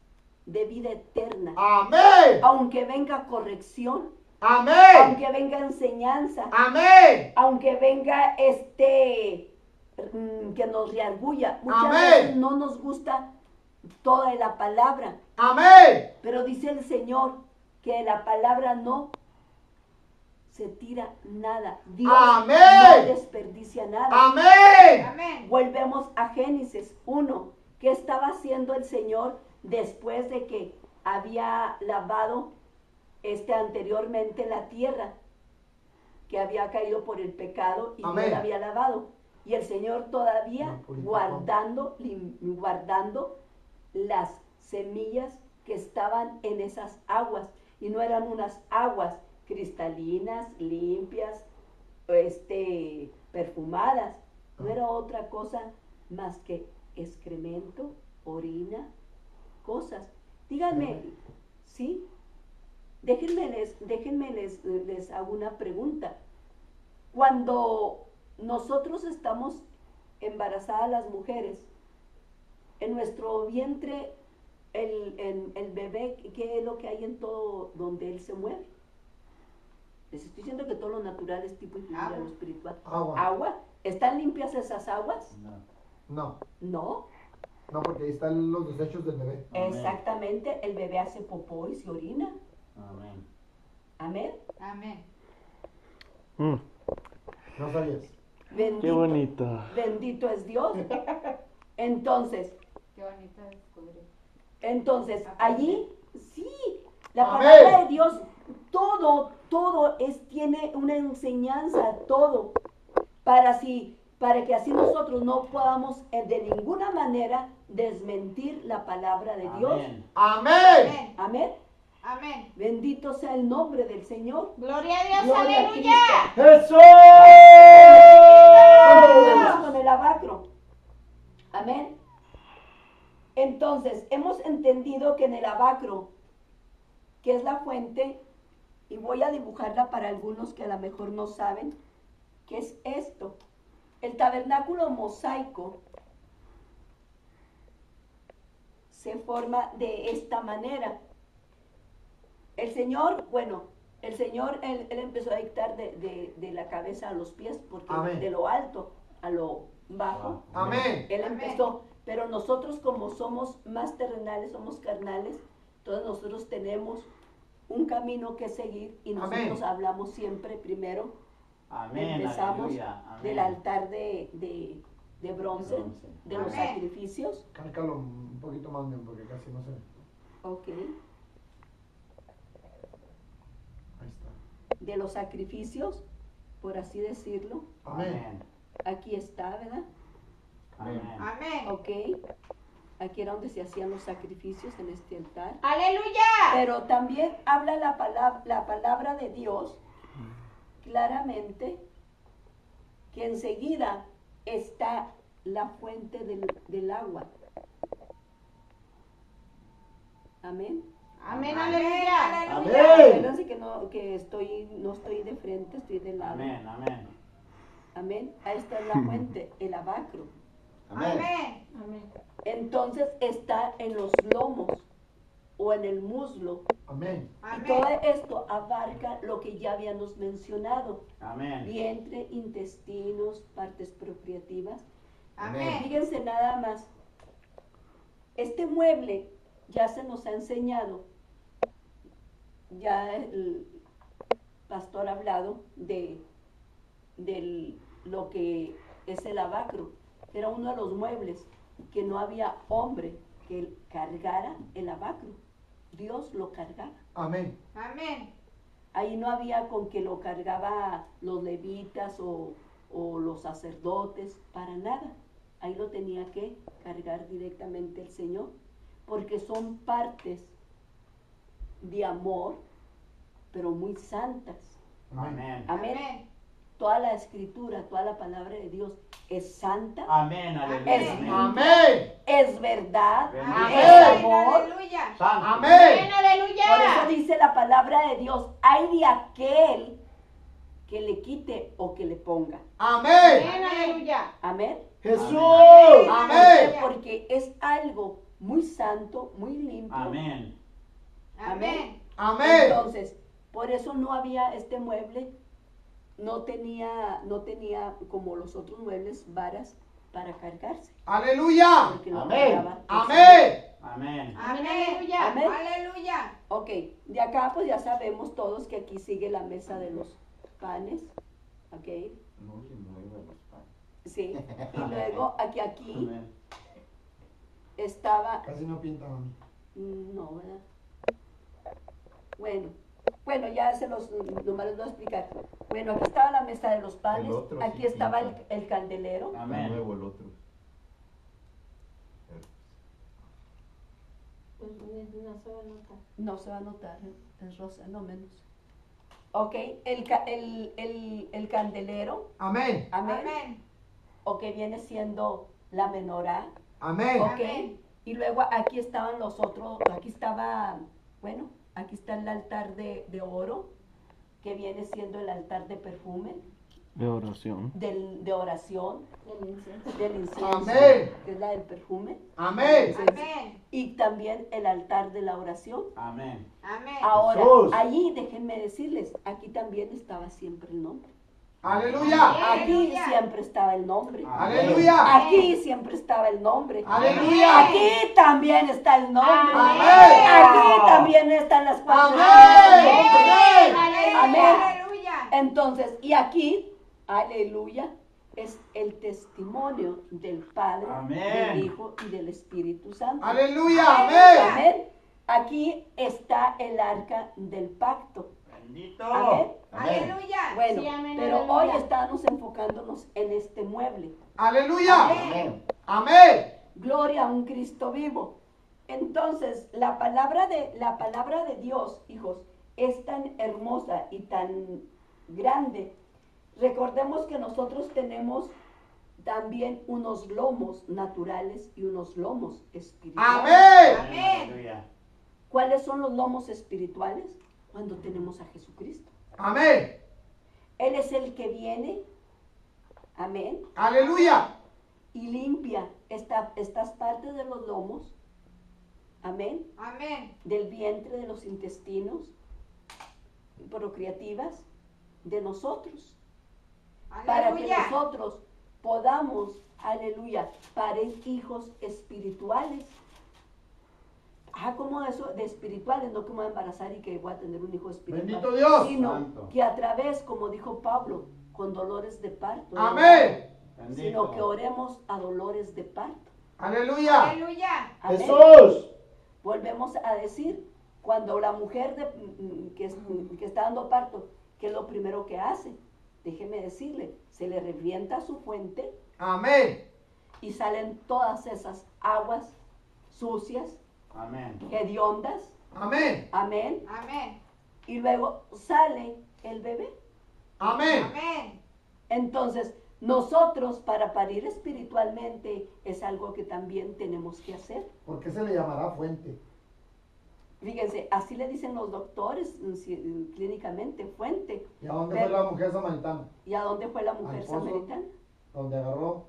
de vida eterna. Amén. Aunque venga corrección, Amén. aunque venga enseñanza, Amén. aunque venga que nos reargulla. Muchas Amén. veces no nos gusta toda la palabra, Amén. pero dice el Señor que de la palabra no se tira nada. Dios Amén. no desperdicia nada. Amén. Amén. Volvemos a Génesis 1. ¿Qué estaba haciendo el Señor después de que había lavado anteriormente la tierra? que había caído por el pecado y Amén. no la había lavado. Y el Señor todavía Lo purificó. guardando las semillas que estaban en esas aguas. Y no eran unas aguas cristalinas, limpias, perfumadas. No era otra cosa más que excremento, orina, cosas. Díganme, ¿sí? Déjenme les hago una pregunta. Cuando nosotros estamos embarazadas las mujeres, en nuestro vientre, el bebé, ¿qué es lo que hay en todo donde él se mueve? Les estoy diciendo que todo lo natural es tipo influir a lo espiritual. Agua. ¿Están limpias esas aguas? No, No. no, porque ahí están los desechos del bebé. Amén. Exactamente, el bebé hace popó y se orina. Amén. Amén. Amén. Mm, No sabías. Bendito, qué bonito. bendito es Dios. Entonces, Qué bonito descubrir. allí, sí, la Amén. palabra de Dios, todo tiene una enseñanza, todo, para que así nosotros no podamos de ninguna manera desmentir la palabra de Dios. Amén. Amén. Amén. Amén. Amén. Bendito sea el nombre del Señor. Gloria a Dios, Gloria a aleluya. Cristo. ¡Jesús! Continuemos con el abacro. Amén. Entonces, hemos entendido que en el abacro, que es la fuente, y voy a dibujarla para algunos que a lo mejor no saben, ¿qué es esto? El tabernáculo mosaico se forma de esta manera. El Señor, él empezó a dictar de la cabeza a los pies, porque Amén. de lo alto a lo bajo, Amén. Él Amén. empezó, pero nosotros como somos más terrenales, somos carnales, entonces nosotros tenemos un camino que seguir y nosotros Amén. hablamos siempre primero, Amén. empezamos Aleluya. Amén. del altar de bronce, Bronce. de los Amén. sacrificios, Cálcalo un poquito más bien porque casi no se ve. ok, Ahí está. de los sacrificios, por así decirlo, Amén. aquí está, ¿verdad? Amén. Amén. Ok, aquí era donde se hacían los sacrificios en este altar. Aleluya. Pero también habla la palabra de Dios claramente que enseguida está la fuente del agua. Amén. Amén, Amén. aleluya. Amén. Acuérdense que no estoy de frente, estoy de lado. Amén. Amén. Amén. Ahí está la fuente, el abacro. Amén. Amén. Entonces está en los lomos o en el muslo. Amén. Y todo Amén. esto abarca lo que ya habíamos mencionado. Amén. Vientre, intestinos, partes procreativas. Amén. Fíjense nada más. Este mueble ya se nos ha enseñado. Ya el pastor ha hablado de lo que es el abacro. Era uno de los muebles que no había hombre que cargara el abacro. Dios lo cargaba. Amén. Amén. Ahí no había con que lo cargaba los levitas o los sacerdotes, para nada. Ahí lo tenía que cargar directamente el Señor, porque son partes de amor, pero muy santas. Amén. Amén. Amén. Toda la escritura, toda la palabra de Dios es santa, Amén. Aleluya. Es Amén. Amén. es verdad, Bendito es sea. amor. Aleluya. Santo. Ah. Amén. Por Aleluya. eso dice la palabra de Dios, hay de aquel que le quite o que le ponga. Amén. Amén, aleluya. Amén. Jesús. Amén. Amén. Porque es algo muy santo, muy limpio. Amén. Amén. Amén. Entonces, por eso no había este mueble, no tenía como los otros muebles varas para cargarse. Aleluya. Porque lo Amén. cargaba el Amén. Amén. Amén. Aleluya. Amén. Aleluya. Ok, de acá pues ya sabemos todos que aquí sigue la mesa de los panes, ok, No le mueva los panes. sí, y luego aquí Amén. estaba, Casi no pinta, mami. no, ¿verdad? Bueno, Bueno, ya se los nomás les voy a explicar. Bueno, aquí estaba la mesa de los panes, El otro aquí sí estaba pinta. el candelero. Está Amén. nuevo el otro. Pues no se va a notar. No se va a notar, es rosa, no menos. Ok, el candelero, Amén. amén, Amén. o que viene siendo la menorá, Amén. ok. Amén. Y luego aquí estaban los otros, aquí estaba, bueno, aquí está el altar de oro, que viene siendo el altar de perfume, De oración. de oración, El incienso. del incienso, Amén. que es la del perfume, Amén. Amén. y también el altar de la oración. Amén. Amén. Ahora, Jesús. allí déjenme decirles, aquí también estaba siempre el nombre. Aleluya. Aquí Aleluya. siempre estaba el nombre. Aleluya. Aquí siempre estaba el nombre. Aleluya. Aquí también está el nombre. Amén. Aquí también están las cuatro Amén. letras del nombre. Amén. Amén. Aleluya. Entonces, y aquí, aleluya, es el testimonio del Padre, Amén. del Hijo y del Espíritu Santo. Aleluya. Amén. Amén. Aquí está el arca del pacto. Bendito. Amén. Aleluya. Bueno, Sí, amén, pero aleluya. hoy estamos enfocándonos en este mueble. Aleluya. Amén. Amén. Gloria a un Cristo vivo. Entonces, la palabra de Dios, hijos, es tan hermosa y tan grande. Recordemos que nosotros tenemos también unos lomos naturales y unos lomos espirituales. Amén. Amén. Aleluya. ¿Cuáles son los lomos espirituales? Cuando tenemos a Jesucristo. Amén. Él es el que viene, amén, Aleluya. y limpia estas partes de los lomos, amén, Amén. del vientre, de los intestinos, procreativas, de nosotros, para que Aleluya. nosotros podamos, aleluya, parir hijos espirituales. ¿Cómo eso? De espirituales, no que me voy a embarazar y que voy a tener un hijo espiritual. Bendito Dios. Sino Santo. que a través, como dijo Pablo, con dolores de parto. Amén. Bendito. Sino que oremos a dolores de parto. Aleluya. Aleluya. Amén. Jesús. Volvemos a decir, cuando la mujer que está dando parto, ¿qué es lo primero que hace? Déjeme decirle, se le revienta su fuente Amén. y salen todas esas aguas sucias, Amén. hediondas, Amén. amén, Amén. y luego sale el bebé. Amén. Amén. Entonces, nosotros para parir espiritualmente es algo que también tenemos que hacer. ¿Por qué se le llamará fuente? Fíjense, así le dicen los doctores clínicamente, fuente. ¿Y a dónde Pero- fue la mujer samaritana? ¿Y a dónde fue la mujer Al pozo. samaritana? Donde agarró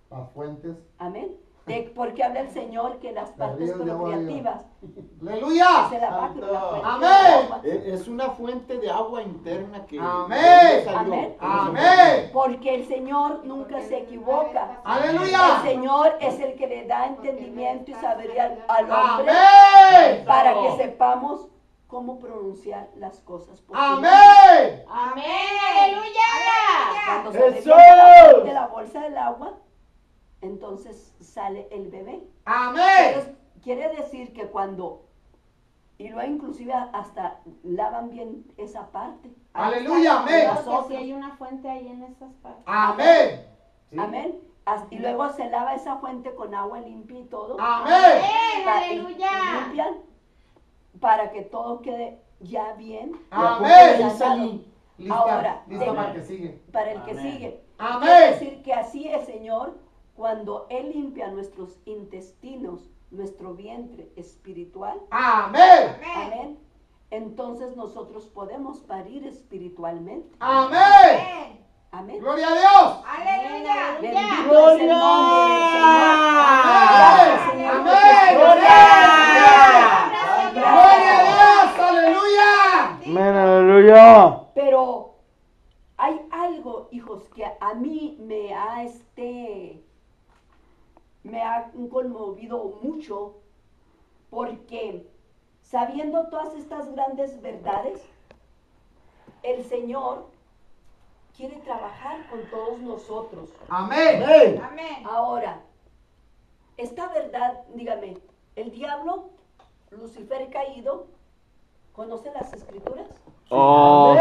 las fuentes. Amén. Porque habla el Señor que las partes ríos de agua procreativas Aleluya. se la Santo. fuente Amén. de agua. Es una fuente de agua interna que. Amén. ¿de dónde salió? Amén. Amén. Porque el Señor nunca se equivoca. Aleluya. El Señor es el que le da entendimiento y sabiduría al hombre Amén. para que sepamos cómo pronunciar las cosas posibles. Amén. Amén, aleluya. Cuando se ¡Jesús! revienta de la bolsa del agua, entonces sale el bebé. Amén. Entonces, quiere decir que cuando, y luego inclusive hasta lavan bien esa parte. Aleluya. Amén. Claro que sí Nosotros. hay una fuente ahí en esas partes. Amén. Sí. Amén. Y luego se lava esa fuente con agua limpia y todo. Amén. Amén, Y aleluya. limpian para que todo quede ya bien. Amén. dice allí? Lista, Ahora, lista de- para que sigue. Para el que Amén. sigue. Amén. Quiere decir que así el Señor, cuando Él limpia nuestros intestinos, nuestro vientre espiritual, Amén. Amén. amén, entonces nosotros podemos parir espiritualmente. Amén. Amén. Amén. Gloria a Dios. Aleluya. Bendito es el ¡Gloria! nombre del Señor. Amén. Gracias, Señor, Amén. porque tú Gloria. eres bueno. Gloria a Dios. Aleluya. Amén, aleluya. Pero hay algo, hijos, que a mí me ha conmovido mucho, porque sabiendo todas estas grandes verdades, el Señor quiere trabajar con todos nosotros. Amén. Amén. Amén. Ahora, esta verdad, dígame, el diablo, Lucifer caído, ¿Conoce las escrituras? Oh,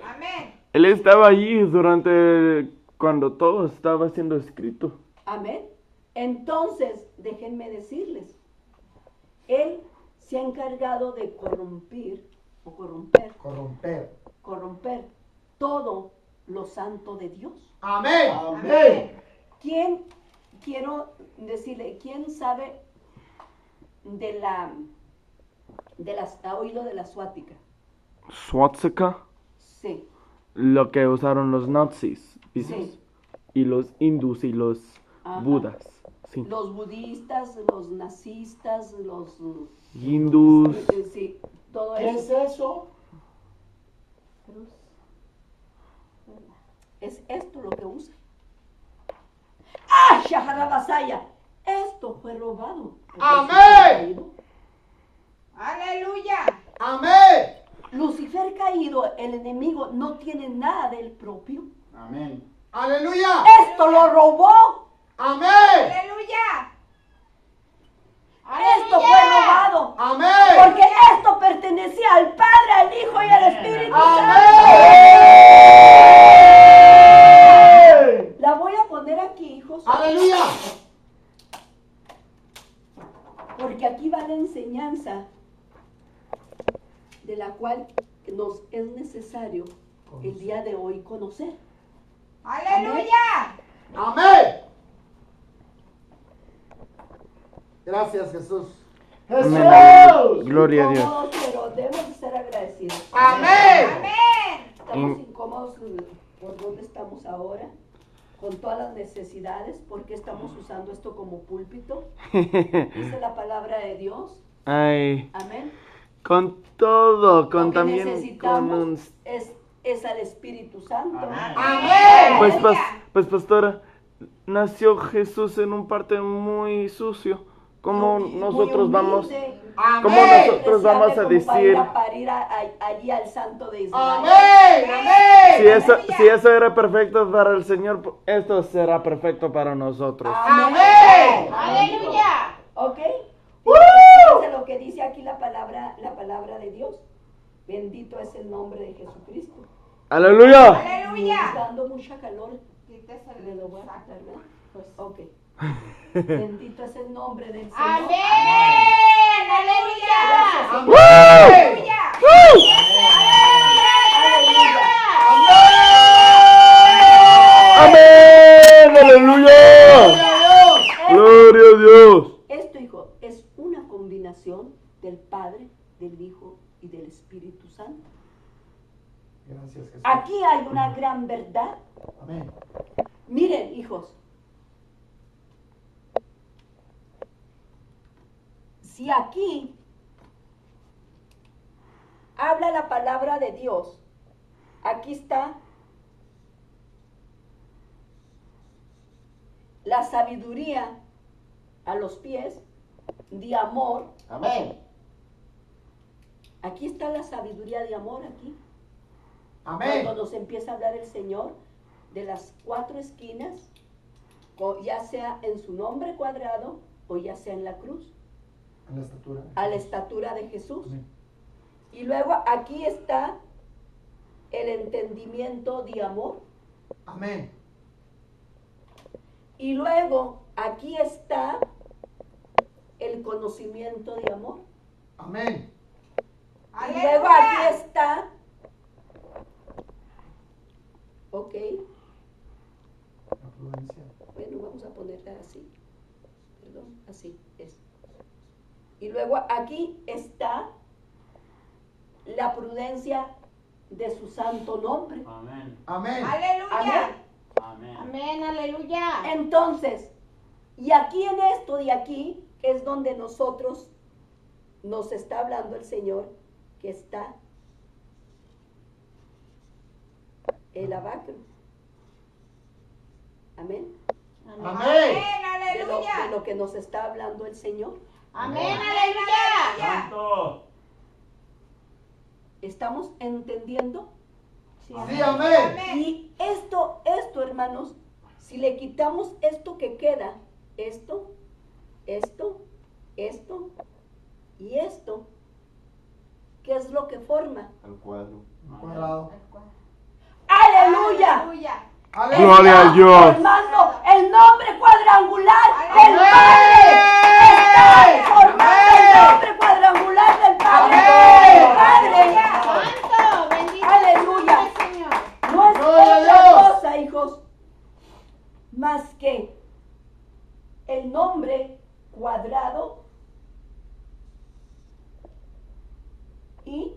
Amén. él estaba allí durante cuando todo estaba siendo escrito. Amén. Entonces, déjenme decirles, él se ha encargado de corromper todo lo santo de Dios. Amén. Amén. ¿Quién sabe ha oído de la suática? Swastika, Sí. lo que usaron los nazis, Sí. y los hindús y los Ajá. budas. Sí. Los budistas, los nazistas, los Hindús. sí, todo ¿Qué eso. es eso? Es esto lo que usa. ¡Ah, Shaharabasaya! Esto fue robado. Amén. Aleluya. Amén. Lucifer caído, el enemigo, no tiene nada del propio. Amén. Aleluya. Esto lo robó. Amén. Aleluya. Esto fue robado. Amén. Porque esto pertenecía al Padre, al Hijo y al Espíritu Santo. Amén. La voy a poner aquí, hijos, Aleluya. porque aquí va la enseñanza de la cual nos es necesario el día de hoy conocer. Aleluya. Amén. Gracias, Jesús. Amén. Gloria a Dios. Incómodos, pero debemos de ser agradecidos. Amén. Amén. Estamos incómodos por dónde estamos ahora, con todas las necesidades, porque estamos usando esto como púlpito. Dice la palabra de Dios. Ay, Amén. con todo, Lo con que también con necesitamos un... es al Espíritu Santo. Amén. Amén. Pues pastora, nació Jesús en un parte muy sucio. ¿Cómo Muy nosotros vamos? humilde, ¿Cómo Amén. nosotros vamos a deseable como para ir decir? a parir allí al Santo de Israel. Amén. Amén. Si eso era perfecto para el Señor, esto será perfecto para nosotros. Amén. Aleluya. ¿Ok? Fíjense lo que dice aquí la palabra de Dios. Bendito es el nombre de Jesucristo. ¡Aleluya! Me está Aleluya. dando mucha calor. Quítese Me el lo voy a quitar, ¿verdad? Pues. Ok. Bendito es el nombre del Señor. Amén. Aleluya. Amén. Aleluya. ¡Amén! ¡Aleluya! ¡Gloria a Dios! Esto, hijo, es una combinación del Padre, del Hijo y del Espíritu Santo. Gracias, Jesús. Aquí hay una gran verdad. Amén. Miren, hijos, si aquí habla la palabra de Dios, aquí está la sabiduría a los pies de amor. Amén. Aquí está la sabiduría de amor, aquí. Amén. Cuando nos empieza a hablar el Señor de las 4 esquinas, ya sea en su nombre cuadrado o ya sea en la cruz, En la estatura. a la estatura de Jesús. Amén. Y luego aquí está el entendimiento de amor. Amén. Y luego aquí está el conocimiento de amor. Amén. Y luego aquí Aleluya. está, ok, La prudencia. bueno, vamos a ponerla así, perdón, así es. Y luego aquí está la prudencia de su santo nombre. Amén. Amén. Aleluya. Amén. Amén, aleluya. Entonces, y aquí en esto de aquí es donde nosotros nos está hablando el Señor, que está el abacro. Amén. Amén. Amén. De lo Aleluya. que nos está hablando el Señor. Amén, aleluya. Santo. ¿Estamos entendiendo? Sí, amén. Y esto, hermanos, si le quitamos esto que queda, esto y esto, ¿qué es lo que forma? Al cuadro. Cuadrado. ¡Aleluya! Aleluya. Aleluya. Gloria a Dios. Formando el nombre cuadrangular del Amén. Padre. Está formando el nombre cuadrangular del Padre. El Padre. Santo, bendito Aleluya. sea el Señor. No es Gloria a otra Dios. cosa, hijos, más que el nombre cuadrado y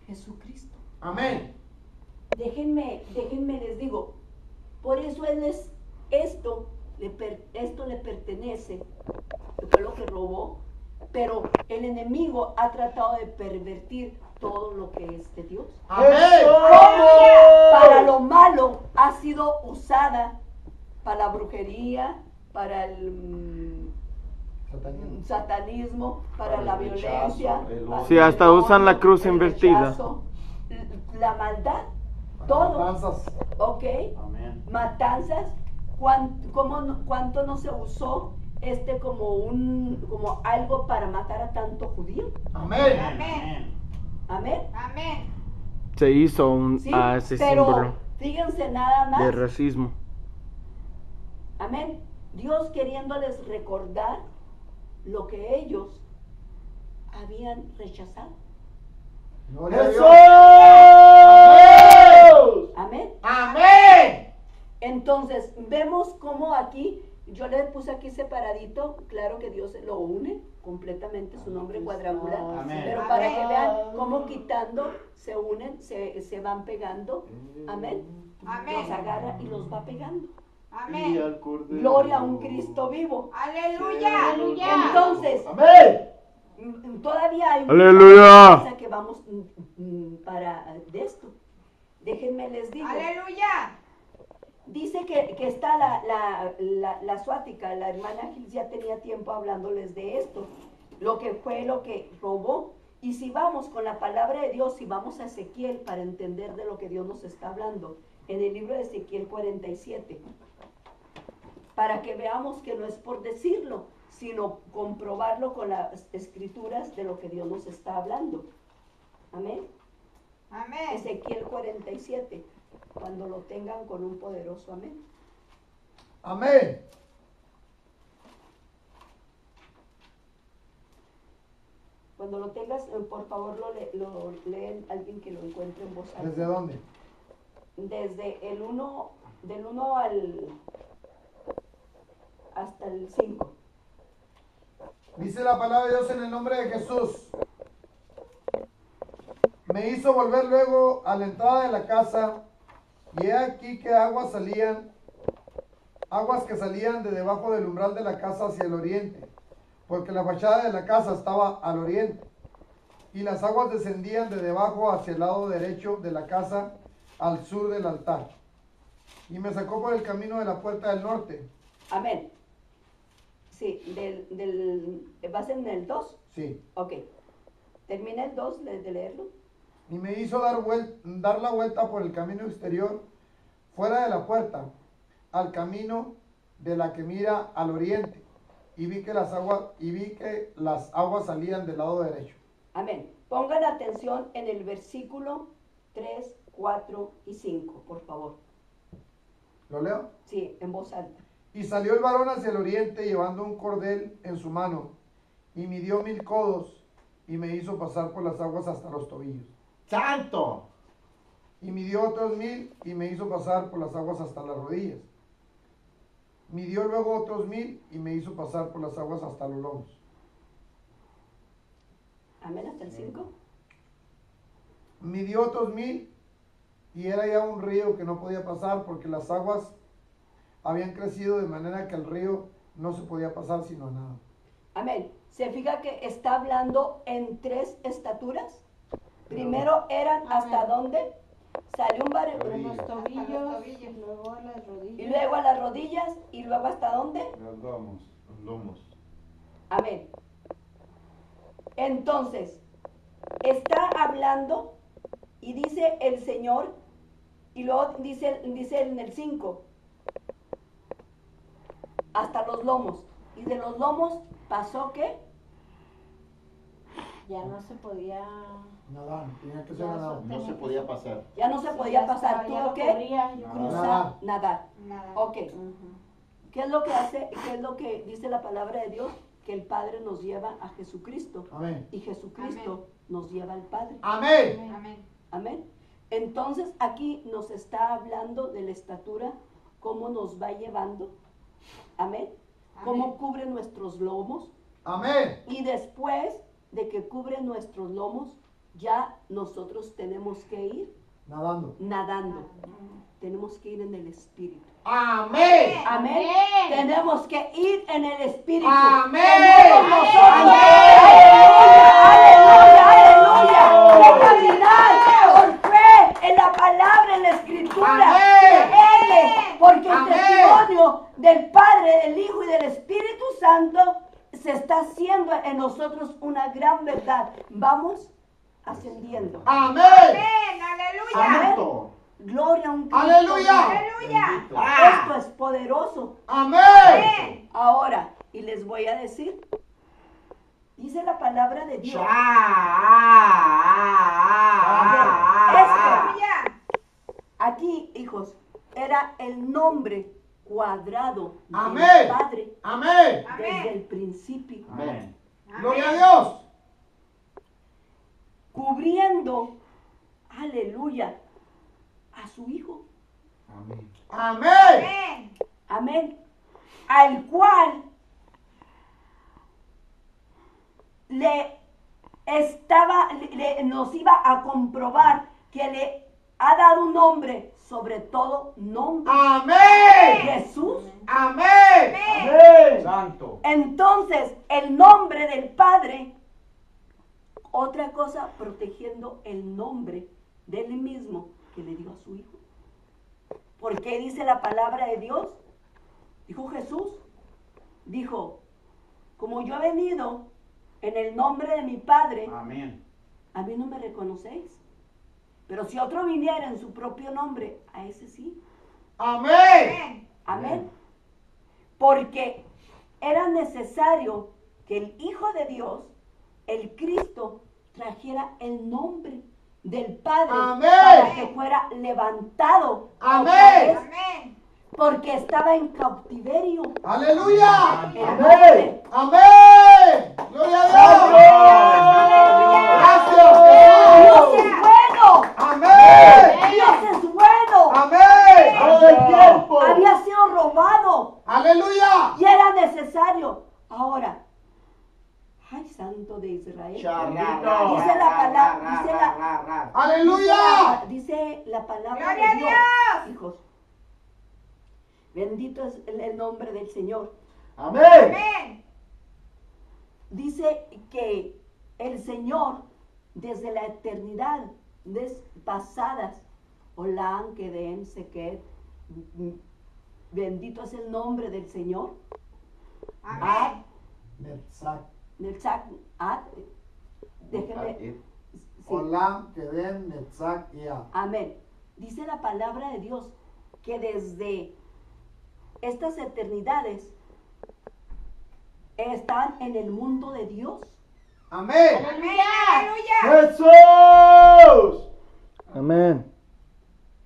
Jesucristo. Amén. Déjenme les digo, por eso esto le pertenece, que fue lo que robó, pero el enemigo ha tratado de pervertir todo lo que es de Dios. Amén. Para lo malo ha sido usada para la brujería, para el satanismo, para la el rechazo, violencia. el para odio. Sí, hasta usan la cruz el invertida. rechazo, la maldad, todo. Matanzas. ¿Ok? Amén. Matanzas. ¿Cuánto no se usó como algo para matar a tanto judío? Amén. Amén. Amén. Amén. Se hizo Sí, ese pero símbolo fíjense nada de más. racismo. Amén. Dios queriéndoles recordar lo que ellos habían rechazado. Gloria a Dios. Amén. Amén. Entonces, vemos cómo aquí, yo le puse aquí separadito, claro que Dios lo une completamente, su nombre cuadrangular, Amén. pero para que vean cómo quitando, se unen, se van pegando, amén, Amén. los agarra y los va pegando. Y Amén. al Cordero. Gloria a un Cristo vivo. Aleluya. Aleluya. Entonces, Amén. todavía hay Aleluya. cosa que vamos para de esto. Déjenme les digo. Aleluya. Dice que está la suática, la hermana Gil ya tenía tiempo hablándoles de esto, lo que fue lo que robó. Y si vamos con la palabra de Dios, si vamos a Ezequiel para entender de lo que Dios nos está hablando, en el libro de Ezequiel 47, para que veamos que no es por decirlo, sino comprobarlo con las escrituras de lo que Dios nos está hablando. Amén. Amén. Ezequiel 47, cuando lo tengan con un poderoso amén. Amén. Cuando lo tengas, por favor lo leen alguien que lo encuentre en voz alta. ¿Desde dónde? Desde el 1, del 1 hasta el 5. Dice la palabra de Dios en el nombre de Jesús. Me hizo volver luego a la entrada de la casa, y he aquí que aguas que salían de debajo del umbral de la casa hacia el oriente, porque la fachada de la casa estaba al oriente, y las aguas descendían de debajo hacia el lado derecho de la casa, al sur del altar. Y me sacó por el camino de la puerta del norte. Amén. Sí, ¿vas en el 2? Sí. Ok. Termina el 2 de leerlo. Y me hizo dar la vuelta por el camino exterior, fuera de la puerta, al camino de la que mira al oriente, y vi que las aguas salían del lado derecho. Amén. Pongan atención en el versículo 3, 4 y 5, por favor. ¿Lo leo? Sí, en voz alta. Y salió el varón hacia el oriente llevando un cordel en su mano, y midió 1000 codos, y me hizo pasar por las aguas hasta los tobillos. ¡Santo! Y midió otros 1000, y me hizo pasar por las aguas hasta las rodillas. Midió luego otros 1000, y me hizo pasar por las aguas hasta los lomos. Amén, hasta el 5. Midió otros 1000, y era ya un río que no podía pasar, porque las aguas habían crecido de manera que el río no se podía pasar sino a nada. Amén. ¿Se fija que está hablando en 3 estaturas? Primero eran hasta dónde salió un barrio, Por los Hasta tobillos, los tobillos. luego a las rodillas. y luego a las rodillas, y luego hasta dónde. Los lomos. Amén. Entonces, está hablando y dice el Señor, y luego dice en el 5, hasta los lomos. Y de los lomos pasó ¿qué? Ya no se podía. Nadar, tenía que ser Ya nadar. No se podía pasar. Ya no se podía pasar. Ya ¿Tuvo lo que cubría, yo creo. cruzar, nadar? Nada. Ok. Ujú. ¿Qué es lo que hace? ¿Qué es lo que dice la palabra de Dios? Que el Padre nos lleva a Jesucristo. Amén. Y Jesucristo nos lleva al Padre. Amén. Amén. Amén. Entonces aquí nos está hablando de la estatura, cómo nos va llevando. Amén. Cómo cubre nuestros lomos. Amén. Y después de que cubre nuestros lomos, ya nosotros tenemos que ir Nadando. nadando. Tenemos que ir en el Espíritu. Amén. Amén. Amén. Tenemos que ir en el Espíritu. Amén. Tenemos nosotros. Aleluya, aleluya. Que caminar por fe en la palabra, en la Escritura. Amén. Creerle, porque el Amén. testimonio del Padre, del Hijo y del Espíritu Santo se está haciendo en nosotros una gran verdad. Vamos ascendiendo. Amén. Amén. Aleluya. Amén. Santo. Gloria a un Cristo. Aleluya. Aleluya. Bendito. Esto es poderoso. Amén. Amén. Ahora, y les voy a decir, dice la palabra de Dios. Aleluya. Aquí, hijos, era el nombre cuadrado del Amén. Padre Amén. desde el principio, Amén. Gloria a Dios. cubriendo, aleluya, a su Hijo. Amén. Amén. Amén. Amén. Al cual nos iba a comprobar que le ha dado un nombre, sobre todo nombre, Amén. Jesús. Amén. Amén. Santo. Entonces, el nombre del Padre, otra cosa, protegiendo el nombre de él mismo que le dio a su Hijo. Porque dice la palabra de Dios, dijo Jesús, dijo, como yo he venido en el nombre de mi Padre, Amén. a mí no me reconocéis. Pero si otro viniera en su propio nombre, a ese sí. Amén. Amén. Porque era necesario que el Hijo de Dios, el Cristo, trajera el nombre del Padre Amén. para que fuera levantado. Amén. otra vez, Amén. porque estaba en cautiverio. Aleluya. El Amén. nombre. Amén. Gloria a Dios. Dios es bueno. Amén. Dios es bueno. Amén. Todo el tiempo. Había sido robado Aleluya. y era necesario. Ahora, ay, Santo de Israel. Dice la palabra, Aleluya. dice la palabra Gloria a de Dios, Dios. hijos. Bendito es el nombre del Señor. Amén. Amén. Dice que el Señor, desde la eternidad pasadas, Olam, Kedem, Seket, bendito es el nombre del Señor. Amén. Netzach. Netzach, déjeme. Sí. Olam, Kedem, Netzach y Ad. Amén. Dice la palabra de Dios que desde estas eternidades están en el mundo de Dios. Amén. Amén. Aleluya. Jesús. Amén.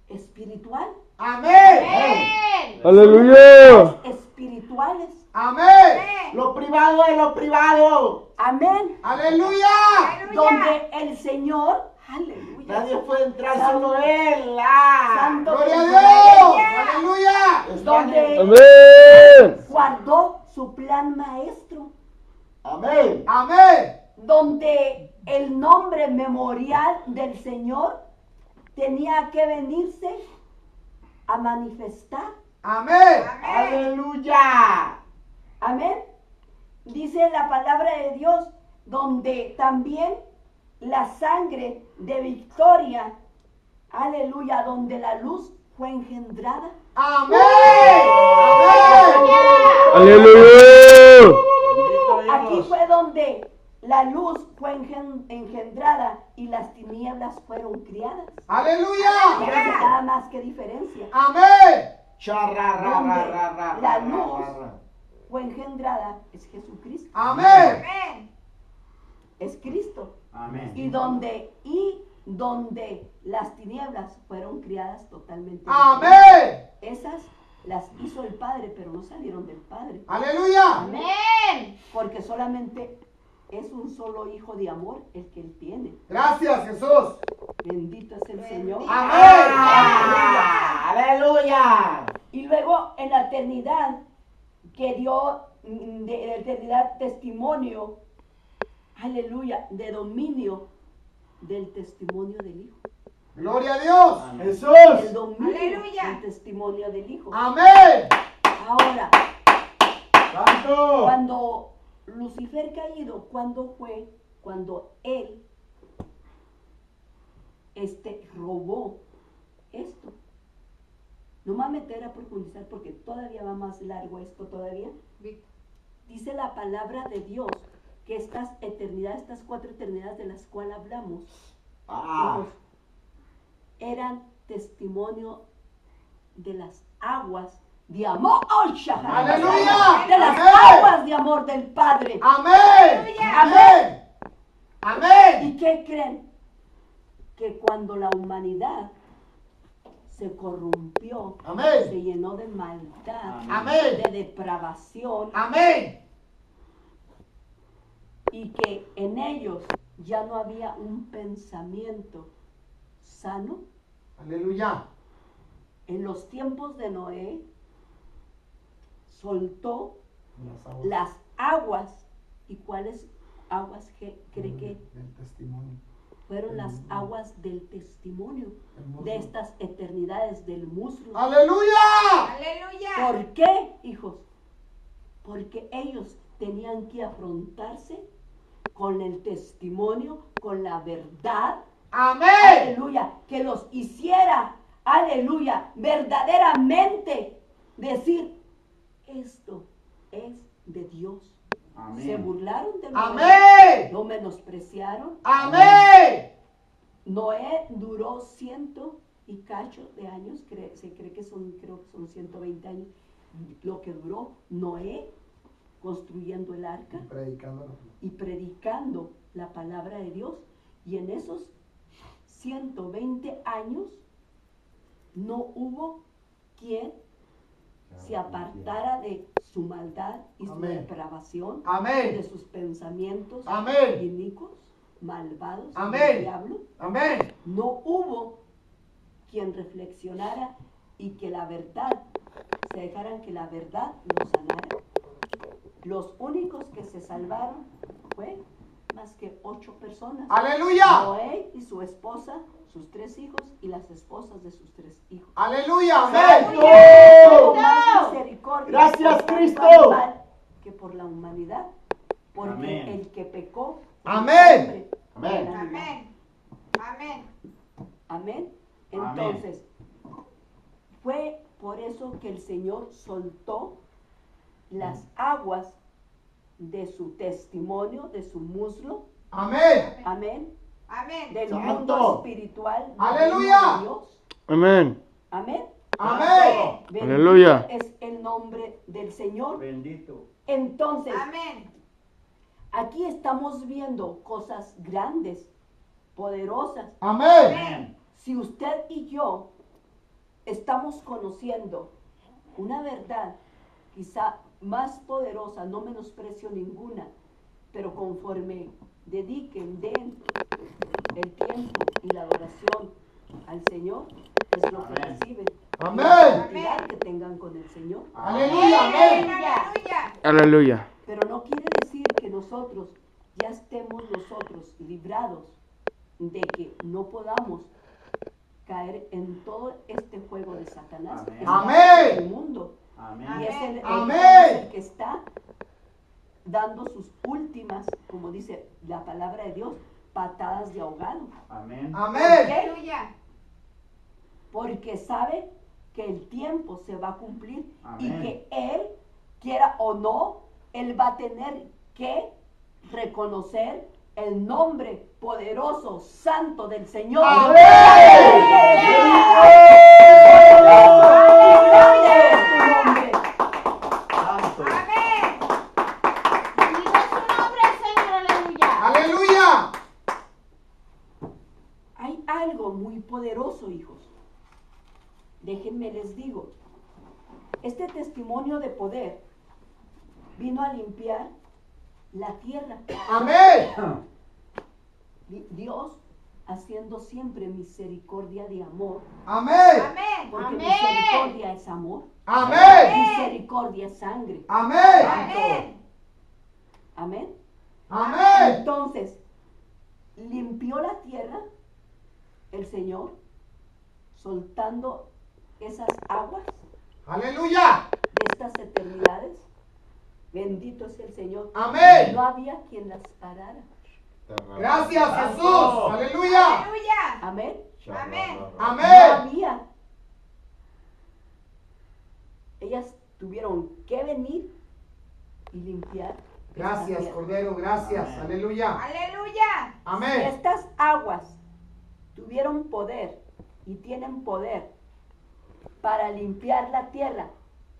Espiritual. Amén. Amén. Aleluya. Espirituales. Amén. Amén. Lo privado es lo privado. Amén. Aleluya. Aleluya. Donde el Señor, aleluya. Nadie puede entrar, Santo. solo Él. Santo Gloria a de Dios. Israel, Aleluya. donde Amén. guardó su plan maestro, Amén. Amén. donde el nombre memorial del Señor tenía que venirse a manifestar. Amén. Aleluya. Amén. Dice la palabra de Dios, donde también la sangre de victoria, aleluya, donde la luz fue engendrada. Amén. Amén. Aleluya. Aquí fue donde la luz fue engendrada y las tinieblas fueron criadas. Aleluya. Fíjense nada más que diferencia. Amén. La luz fue engendrada es Jesucristo. Amén. Amén. es Cristo. Amén. Y donde las tinieblas fueron criadas totalmente. Amén. Esas las hizo el Padre, pero no salieron del Padre. Aleluya. Amén. Porque solamente es un solo hijo de amor el que él tiene. Gracias, Jesús. Bendito es el Señor. Amén. Aleluya. Y luego en la eternidad que dio de la eternidad testimonio, aleluya, de dominio del testimonio del Hijo. Gloria a Dios. El Jesús. dominio Aleluya. del testimonio del Hijo. Amén. Ahora, Santo. cuando Lucifer caído, ¿cuándo fue? Cuando él robó esto. No me voy a meter a profundizar porque todavía va más largo esto todavía. Dice la palabra de Dios que estas eternidades, estas 4 eternidades de las cuales hablamos, hijos, eran testimonio de las aguas de amor. ¡Oh, Shahara! ¡Aleluya! De las Amén. aguas de amor del Padre. Amén. Amén. Amén. ¿Y qué creen? Que cuando la humanidad se corrompió, Amén. se llenó de maldad, Amén. de depravación, Amén. y que en ellos ya no había un pensamiento sano, Aleluya. en los tiempos de Noé soltó Las aguas las aguas. ¿Y cuáles aguas cree que del testimonio. fueron las aguas del testimonio de estas eternidades del muslo? Aleluya. Aleluya. ¿Por qué, hijos? Porque ellos tenían que afrontarse con el testimonio, con la verdad, Amén. aleluya, que los hiciera, aleluya, verdaderamente decir, esto es de Dios. Amén. Se burlaron de Noé, Amén. lo menospreciaron. Amén. Noé duró 100 y cacho de años, se cree que creo que son 120 años, lo que duró Noé construyendo el arca Predicando. y predicando la palabra de Dios. Y en esos 120 años no hubo quien se apartara de su maldad y su Amén. depravación, Amén. de sus pensamientos Amén. inicuos, malvados, Amén. del diablo. Amén. No hubo quien reflexionara y que la verdad, se dejaran que la verdad los sanara. Los únicos que se salvaron fue más que 8 personas. Aleluya. Noé y su esposa, sus 3 hijos y las esposas de sus 3 hijos. Aleluya. Amén. Tuvo más misericordia Gracias, por tanto Cristo. animal que por la humanidad, porque Amén. el que pecó fue Amén. el hombre, Amén. el animal. Amén. Amén. Amén. Entonces, fue por eso que el Señor soltó las aguas de su testimonio, de su muslo, Amén. amén, Amén. del Santo. mundo espiritual del Aleluya. reino de Dios, Amén. amén. Amén. Bendito Aleluya. es el nombre del Señor. Bendito. Entonces, Amén. aquí estamos viendo cosas grandes, poderosas. Amén. Amén. Si usted y yo estamos conociendo una verdad quizá más poderosa, no menosprecio ninguna, pero conforme den el tiempo y la adoración al Señor, es lo que Amén. reciben. Amén. La santidad que tengan con el Señor. Aleluya. Amén. Aleluya. Aleluya. Pero no quiere decir que nosotros ya estemos nosotros librados de que no podamos caer en todo este juego de Satanás. Amén. que es Amén. el mundo. Amén. Y es el Amén. el que está dando sus últimas, como dice la palabra de Dios, patadas de ahogado. Amén. ¿Por Amén. qué? Aleluya. Porque sabe que el tiempo se va a cumplir y Amén. que él, quiera o no, él va a tener que reconocer el nombre poderoso, santo del Señor. Amén. Grande es tu nombre. Santo. Amén. Bendito es su nombre, Señor, aleluya. Aleluya. déjenme les digo, este testimonio de poder vino a limpiar la tierra. Amén. Dios haciendo siempre misericordia de amor, Amén. Amén. porque Amén. misericordia es amor, Amén. misericordia es sangre. Amén. Amén. Amén. Amén. Entonces, limpió la tierra el Señor, soltando esas aguas Aleluya. de estas eternidades. Bendito es el Señor. Amén. No había quien las parara. Gracias, Jesús. Aleluya. Aleluya. Amén. Amén. No Amén. había. Ellas tuvieron que venir y limpiar. esta Gracias, tierra. Cordero. Gracias. Amén. Aleluya. Aleluya. Si Amén. estas aguas tuvieron poder y tienen poder para limpiar la tierra,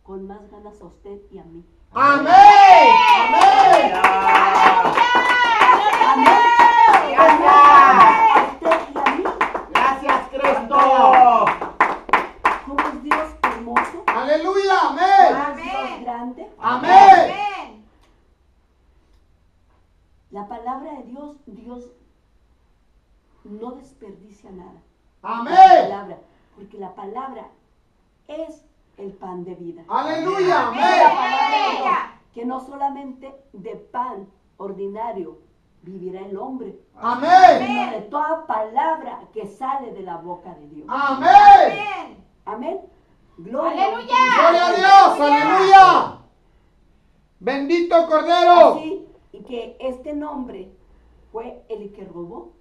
con más ganas a usted y a mí. Amén. Amén. Amén. A usted y a mí. Gracias, Cristo. ¿Cómo es Dios hermoso? Aleluya. Amén. ¿Cómo es Dios Amén. grande? Amén. Amén. La palabra de Dios, Dios no desperdicia nada. La Amén. palabra, porque la palabra es el pan de vida. Aleluya. Dice la Amén. palabra de Dios Aleluya. que no solamente de pan ordinario vivirá el hombre, Amén. sino de toda palabra que sale de la boca de Dios. Amén. Amén. Amén. Gloria. Aleluya. Gloria a Dios. Aleluya. Bendito Cordero. Así y que este nombre fue el que robó.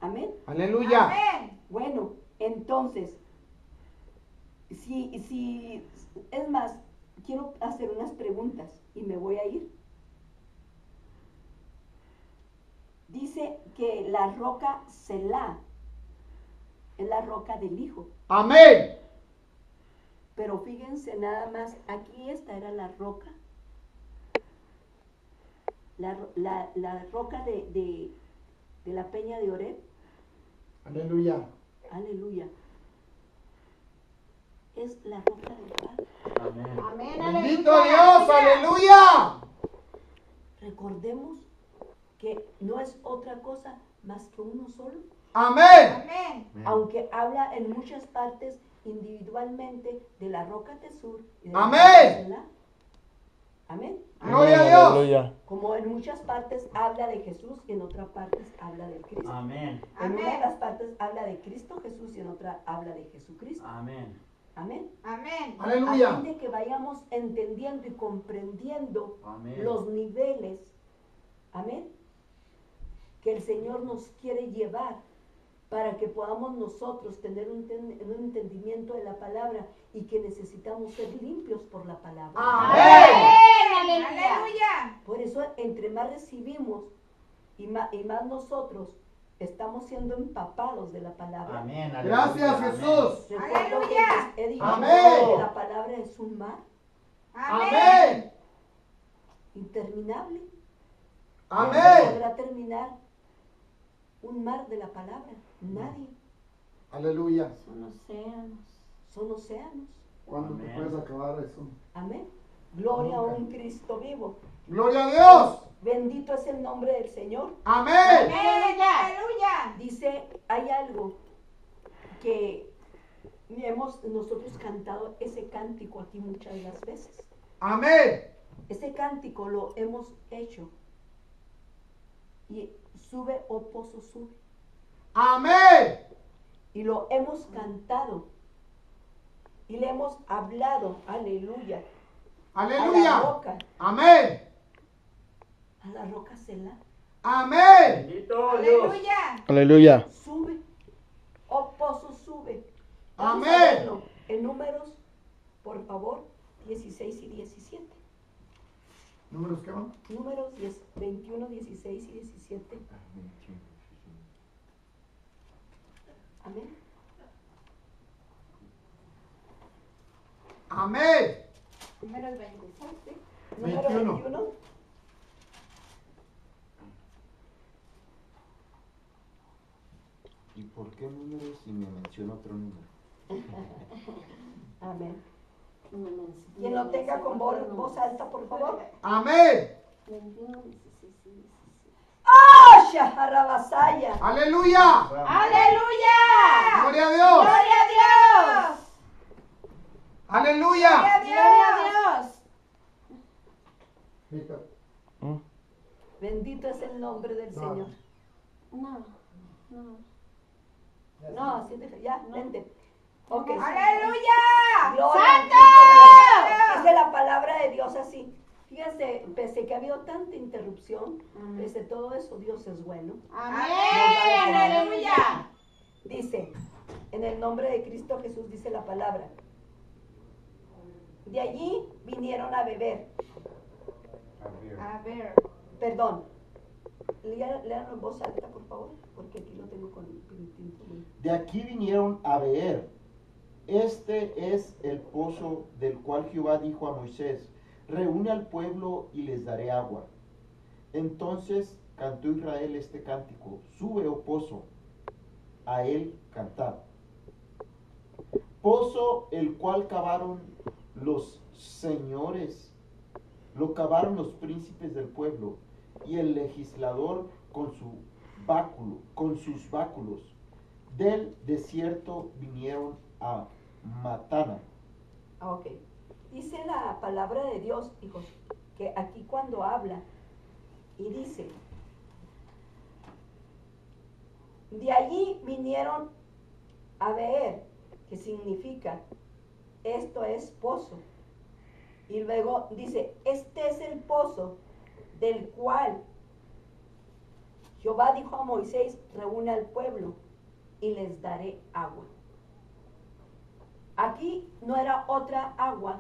Amén. Aleluya. Amén. Bueno, entonces, es más, quiero hacer unas preguntas y me voy a ir. Dice que la roca Selá es la roca del Hijo. Amén. Pero fíjense nada más, aquí esta era la roca. La roca de la peña de Oreb. Aleluya. Aleluya. Es la roca del Padre. Amén. Amén. Bendito Aleluya. Dios. Aleluya. Recordemos que no es otra cosa más que uno solo. Amén. Amén. Aunque habla en muchas partes individualmente de la roca Tesur y de la Amén. roca Selá. Amén. Gloria a Dios. Aleluya. Como en muchas partes habla de Jesús y en otras partes habla de Cristo. Amén. En una de Amén. las partes habla de Cristo Jesús y en otra habla de Jesucristo. Amén. Amén. Amén. A Aleluya. fin de que vayamos entendiendo y comprendiendo Amén. los niveles, amén, que el Señor nos quiere llevar para que podamos nosotros tener un entendimiento de la palabra y que necesitamos ser limpios por la palabra. Amén. Aleluya. Por eso, entre más recibimos y más nosotros estamos siendo empapados de la palabra. Amén. Gracias, Aleluya. Jesús. Recuerdo que Aleluya. he dicho Amén. que la palabra es un mar Amén. interminable. ¿Quién Amén. podrá terminar un mar de la palabra? Nadie. Aleluya. Son océanos. Son océanos. ¿Cuándo te Amén. puedes acabar eso? Amén. Gloria a un Cristo vivo. Gloria a Dios. Bendito es el nombre del Señor. Amén. Aleluya. Dice, hay algo que hemos nosotros cantado ese cántico aquí muchas de las veces. Amén. Ese cántico lo hemos hecho. Y sube, oh pozo, sube. Amén. Y lo hemos cantado. Y le hemos hablado, aleluya, a la Aleluya. roca, Amén. a la roca Selá. Amén. Bendito Dios. Aleluya. Aleluya. Sube, oh pozo, sube. Vamos a Amén. verlo en Números, por favor, 16 y 17. ¿Números qué van? Números 21, 16 y 17. Amén. Amén. Números 26. Número 21. 21. ¿Y por qué número si me menciona otro número? Quien lo tenga con voz alta, por favor. Amén. ¡Oh, Shaharabasaya! Aleluya. ¡Aleluya! Gloria a Dios. ¡Gloria a Dios! Aleluya. ¡Gloria a Dios! Víctor, Bendito es el nombre del No. Señor. No, así deja, ya, vente. Ok. ¡Aleluya! Gloria a ¡Santo! Cristo. Dice la palabra de Dios así. Fíjense, pese que ha habido tanta interrupción, pese a todo eso, Dios es bueno. ¡Amén! ¡Aleluya! Dice, en el nombre de Cristo Jesús dice la palabra. De allí vinieron a beber. A ver. Perdón. Léanlo en voz alta, por favor, porque aquí lo tengo con tinto. De aquí vinieron a beber. Este es el pozo del cual Jehová dijo a Moisés: reúne al pueblo y les daré agua. Entonces cantó Israel este cántico: sube, oh pozo, a él cantad. Pozo el cual cavaron los señores, lo cavaron los príncipes del pueblo, y el legislador con sus báculos. Del desierto vinieron a Matana. Ok. Dice la palabra de Dios, hijos, que aquí cuando habla y dice, de allí vinieron a beber, que significa, esto es pozo. Y luego dice, este es el pozo del cual Jehová dijo a Moisés, reúne al pueblo y les daré agua. Aquí no era otra agua.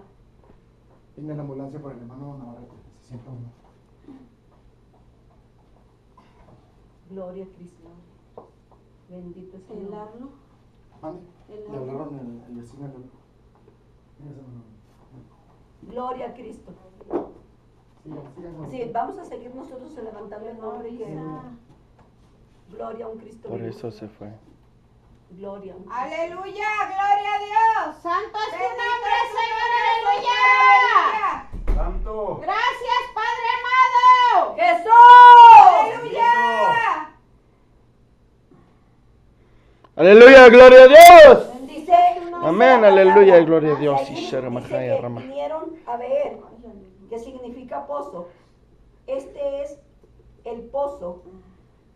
viene la ambulancia por el hermano Navarrete. Se sienta uno. Gloria a Cristo. Bendito es el nombre. Mande. Le hablaron el vecino. Gloria a Cristo. Sigan. Sí, vamos a seguir nosotros levantando el nombre que gloria a un Cristo. Por vivo. eso se fue. Gloria a un Cristo. ¡Aleluya! ¡Gloria a Dios! ¡Santo es tu Bendito nombre, es tu Señor! ¡Aleluya! Santo. ¡Gracias, Padre amado! ¡Jesús! ¡Aleluya! Aleluya, gloria a Dios. Dice, Amén, aleluya, gloria a Dios. Allí Y dice Sharamahaya que Rama. vinieron a beber, que significa pozo. Este es el pozo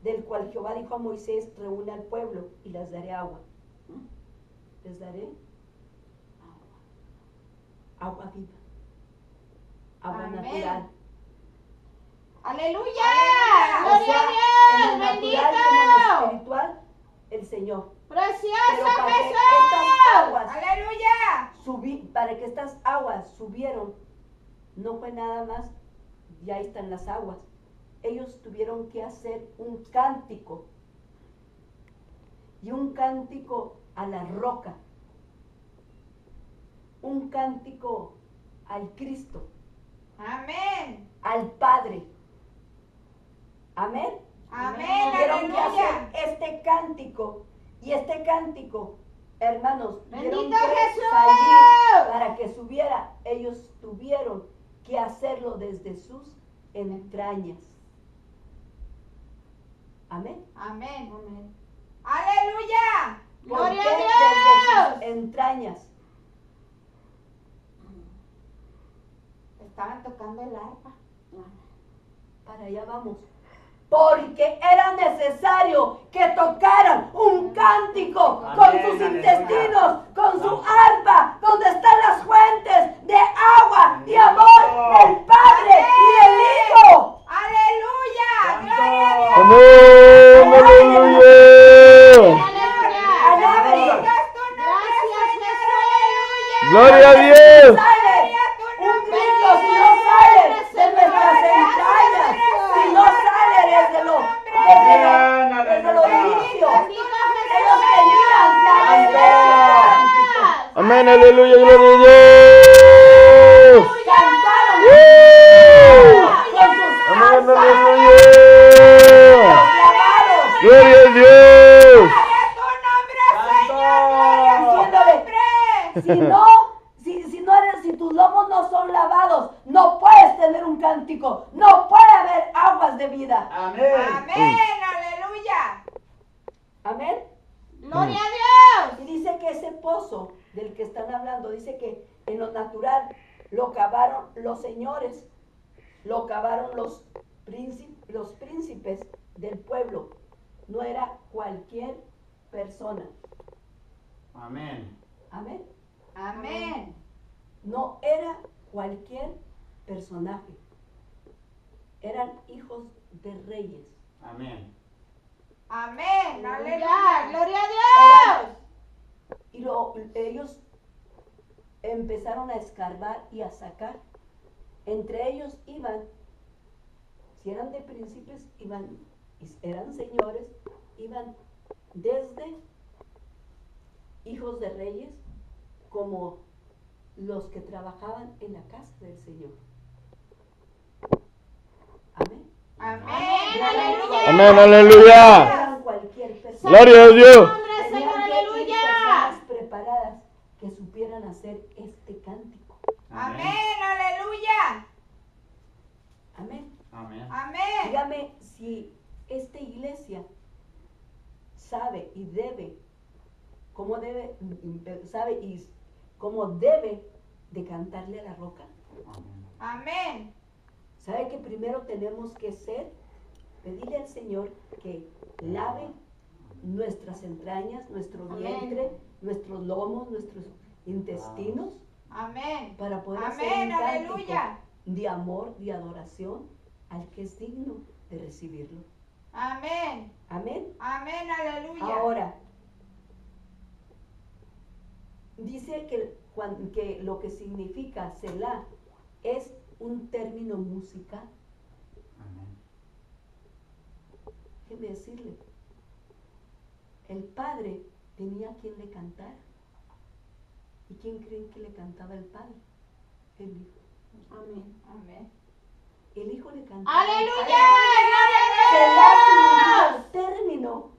del cual Jehová dijo a Moisés, reúne al pueblo y les daré agua. Les daré agua viva, agua Amén. natural. ¡Aleluya! Aleluya. O ¡Gloria sea, a en Dios! lo natural como en lo ¡Bendito! espiritual, el Señor. Pero ¡Precioso para que Jesús! estas aguas ¡Aleluya! para que estas aguas subieron, no fue nada más, ya están las aguas. Ellos tuvieron que hacer un cántico, y un cántico a la roca, un cántico al Cristo, Amén. al Padre. Amén. Amén. Tuvieron que hacer Aleluya. este cántico, y este cántico, hermanos, tuvieron ¡Bendito que Jesús! salir para que subiera. Ellos tuvieron que hacerlo desde sus entrañas. Amén. Amén. Aleluya. ¿Por ¡Gloria qué? a Desde sus Dios! entrañas. Estaban tocando el arpa. Para allá vamos. Porque era necesario que tocaran un cántico con sus intestinos, con su arpa, donde están las fuentes de agua y amor del Padre y del Hijo. Aleluya. Gloria a Dios. Amén, aleluya. Allá Bendito venga. es tu nombre, Gracias, Señor. Jesús. Gloria a Dios. Sale un grito, si no sale de nuestras entrañas, si no sale desde lo inicio, ellos tenían que haber hecho cántico. Amén, aleluya, gloria a Dios. Cantaron con sus Amén, alzas, aleluya. los clavados, Gloria a Dios. Tu nombre, Señor. Gloria a tu diciéndole, nombre. si tus lomos no son lavados, no puedes tener un cántico, no puede haber aguas de vida. Amén. Amén. Aleluya. Amén. Gloria a Dios. Y dice que ese pozo del que están hablando, dice que en lo natural lo cavaron los señores, lo cavaron los príncipes del pueblo. No era cualquier persona. Amén. Amén. Amén. No era cualquier personaje. Eran hijos de reyes. Amén. Amén. Aleluya. Aleluya. Gloria a Dios. Y ellos empezaron a escarbar y a sacar. Entre ellos iban, si eran de príncipes, eran señores, iban desde hijos de reyes como los que trabajaban en la casa del Señor. Amén. Amén. Aleluya. Amén, aleluya. No eran cualquier persona. Gloria a Dios. Hombre, Tenían Señor, que ir aleluya. personas preparadas que supieran hacer este cántico. Amén. Aleluya. Amén. Amén. Amén. Dígame si esta iglesia sabe y debe, sabe y cómo debe de cantarle a la roca. Amén. ¿Sabe que primero tenemos que pedirle al Señor que lave nuestras entrañas, nuestro Amén. vientre, nuestros lomos, nuestros intestinos, Amén. para poder hacer Amén. un cántico Aleluya. de amor, de adoración al que es digno de recibirlo? Amén. Amén. Amén. Aleluya. Ahora, dice que lo que significa Selah es un término musical. Amén. Déjeme decirle, el Padre tenía quien le cantara. ¿Y quién creen que le cantaba el Padre? El Hijo. Amén. Amén. El Hijo le cantaba. Aleluya. Selah significa el término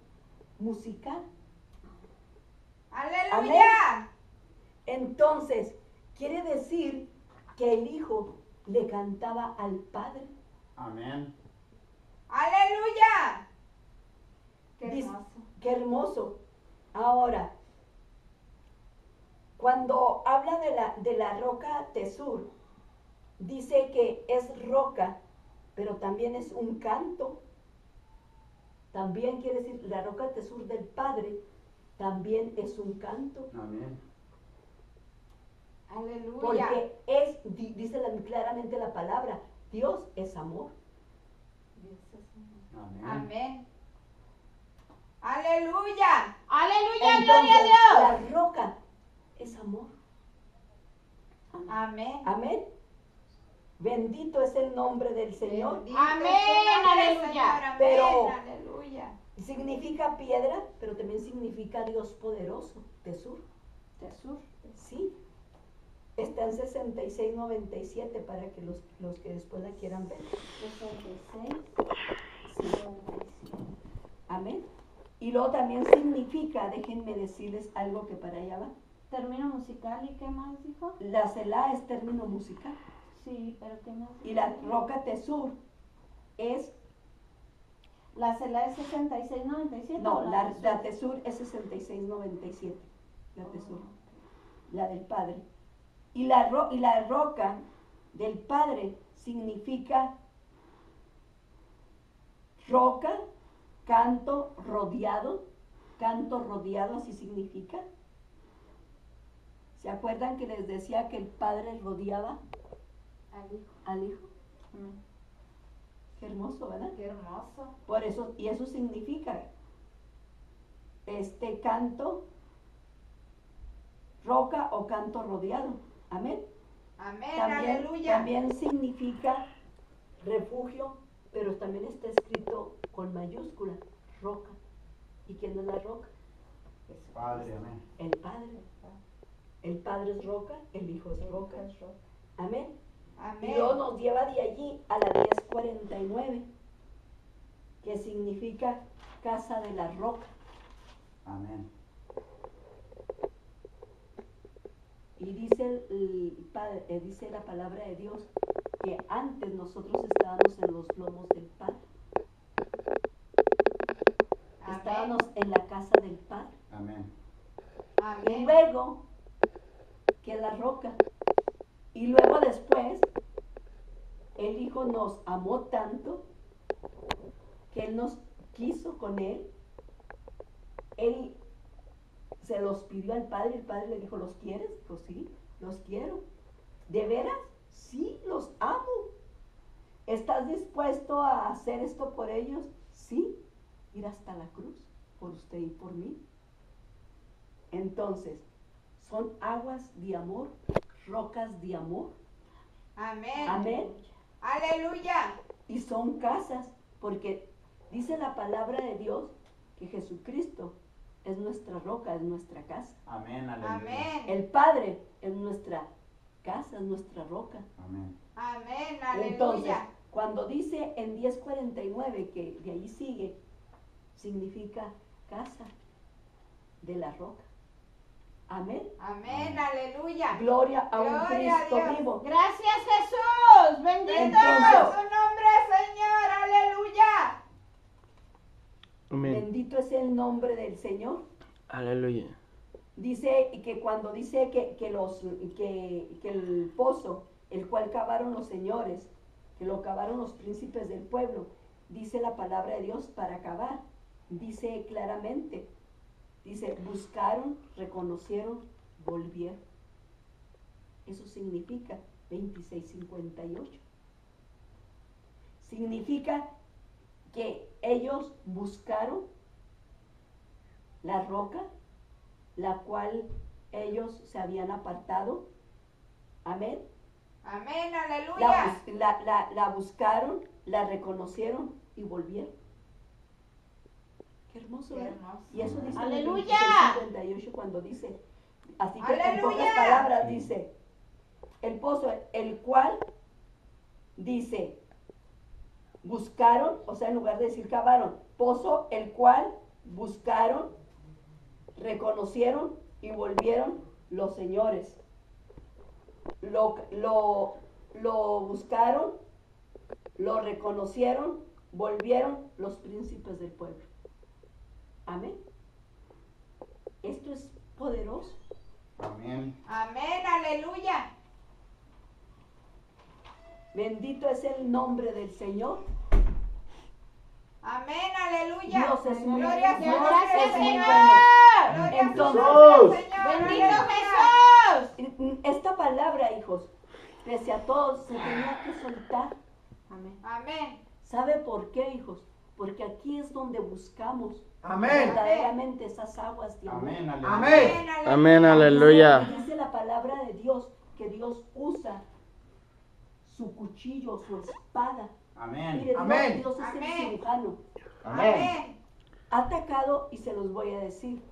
musical. Aleluya. Entonces, quiere decir que el Hijo le cantaba al Padre. Amén. Aleluya. Qué Dice- hermoso. Qué hermoso. Ahora, cuando habla de la roca Tesur, dice que es roca, pero también es un canto. También quiere decir, la roca Tesur del Padre también es un canto. Amén. Aleluya. Porque dice claramente la palabra, Dios es amor. Amén. Amén. Aleluya. Aleluya. Entonces, Gloria a Dios. la roca es amor. Amén. Amén. Bendito es el nombre del Señor. Bendito Amén, es tu nombre, aleluya. Señor. Amén. Pero- Aleluya. Significa piedra, pero también significa Dios poderoso. Tesur. Jesús. Sí. Está en 6697 para que los que después la quieran ver. 66. Amén. Y luego también significa, déjenme decirles algo que para allá va. Término musical, ¿y qué más dijo? La Selah es término musical. Sí, pero ¿qué más? Y la roca Tesur es, La Selah es 6697. no, ¿o la Tesur es 6697. La Tesur, la del Padre. Y la roca del Padre significa roca, canto rodeado, así significa. ¿Se acuerdan que les decía que el Padre rodeaba Al Hijo. al Hijo? Amén. Qué hermoso, ¿verdad? Qué hermoso. Por eso, y eso significa canto, roca o canto rodeado. Amén. Amén. Aleluya. También significa refugio, pero también está escrito con mayúscula, roca. ¿Y quién es la roca? Padre, amén. El Padre. El Padre es roca, el Hijo es roca. Amén. Y Amén. luego nos lleva de allí a la 1049, que significa casa de la roca. Amén. Y dice, dice la palabra de Dios que antes nosotros estábamos en los lomos del Padre. Estábamos en la casa del Padre. Amén. Y Amén. luego, que la roca. Y luego después, el Hijo nos amó tanto que Él nos quiso con Él. Él se los pidió al Padre, el Padre le dijo, ¿los quieres? Pues sí, los quiero. ¿De veras? Sí, los amo. ¿Estás dispuesto a hacer esto por ellos? Sí, ir hasta la cruz, por usted y por mí. Entonces, son aguas de amor, rocas de amor. Amén. Amén. Aleluya. Y son casas, porque dice la palabra de Dios que Jesucristo es nuestra roca, es nuestra casa. Amén. Aleluya. Amén. El Padre es nuestra casa, es nuestra roca. Amén. Amén. Entonces, Aleluya. cuando dice en 10:49 que de ahí sigue, significa casa de la roca. Amén. Amén. Aleluya. Gloria a un Gloria a Cristo Dios. vivo. Gracias, Jesús. Bendito. Bendito Entonces- su nombre, Señor. Aleluya. Amén. Bendito es el nombre del Señor. Aleluya. Dice que cuando dice que el pozo, el cual cavaron los señores, que lo cavaron los príncipes del pueblo, dice la palabra de Dios para cavar. Dice claramente, dice, buscaron, reconocieron, volvieron. Eso significa 26:58. Significa que ellos buscaron la roca, la cual ellos se habían apartado. Amén. Amén. Aleluya. La buscaron, la reconocieron y volvieron. Qué hermoso, Qué ¿verdad? hermoso. Y eso dice en el ¡Aleluya! 56:58 cuando dice, así que en ¡Aleluya! pocas palabras dice, el pozo, el cual dice, buscaron, o sea, en lugar de decir cavaron, pozo, el cual buscaron, reconocieron y volvieron los señores. Lo buscaron, lo reconocieron, volvieron los príncipes del pueblo. Amén. Esto es poderoso. Amén. Amén. Aleluya. Bendito es el nombre del Señor. Amén. Aleluya. Dios es muy Gloria a su Dios nombre, es muy Señor. bueno. Gloria a su Entonces- nombre, Señor. Bendito Aleluya. Jesús. Esta palabra, hijos, pese a todo, se tenía que soltar. Amén. Amén. ¿Sabe por qué, hijos? Porque aquí es donde buscamos Amén. verdaderamente esas aguas de amor. Amén. Aleluya. Amén. Amén, aleluya. Dice la palabra de Dios que Dios usa su cuchillo, su espada. Amén. Mire, Amén. Dios es el Amén. cirujano. Amén. Ha atacado, y se los voy a decir,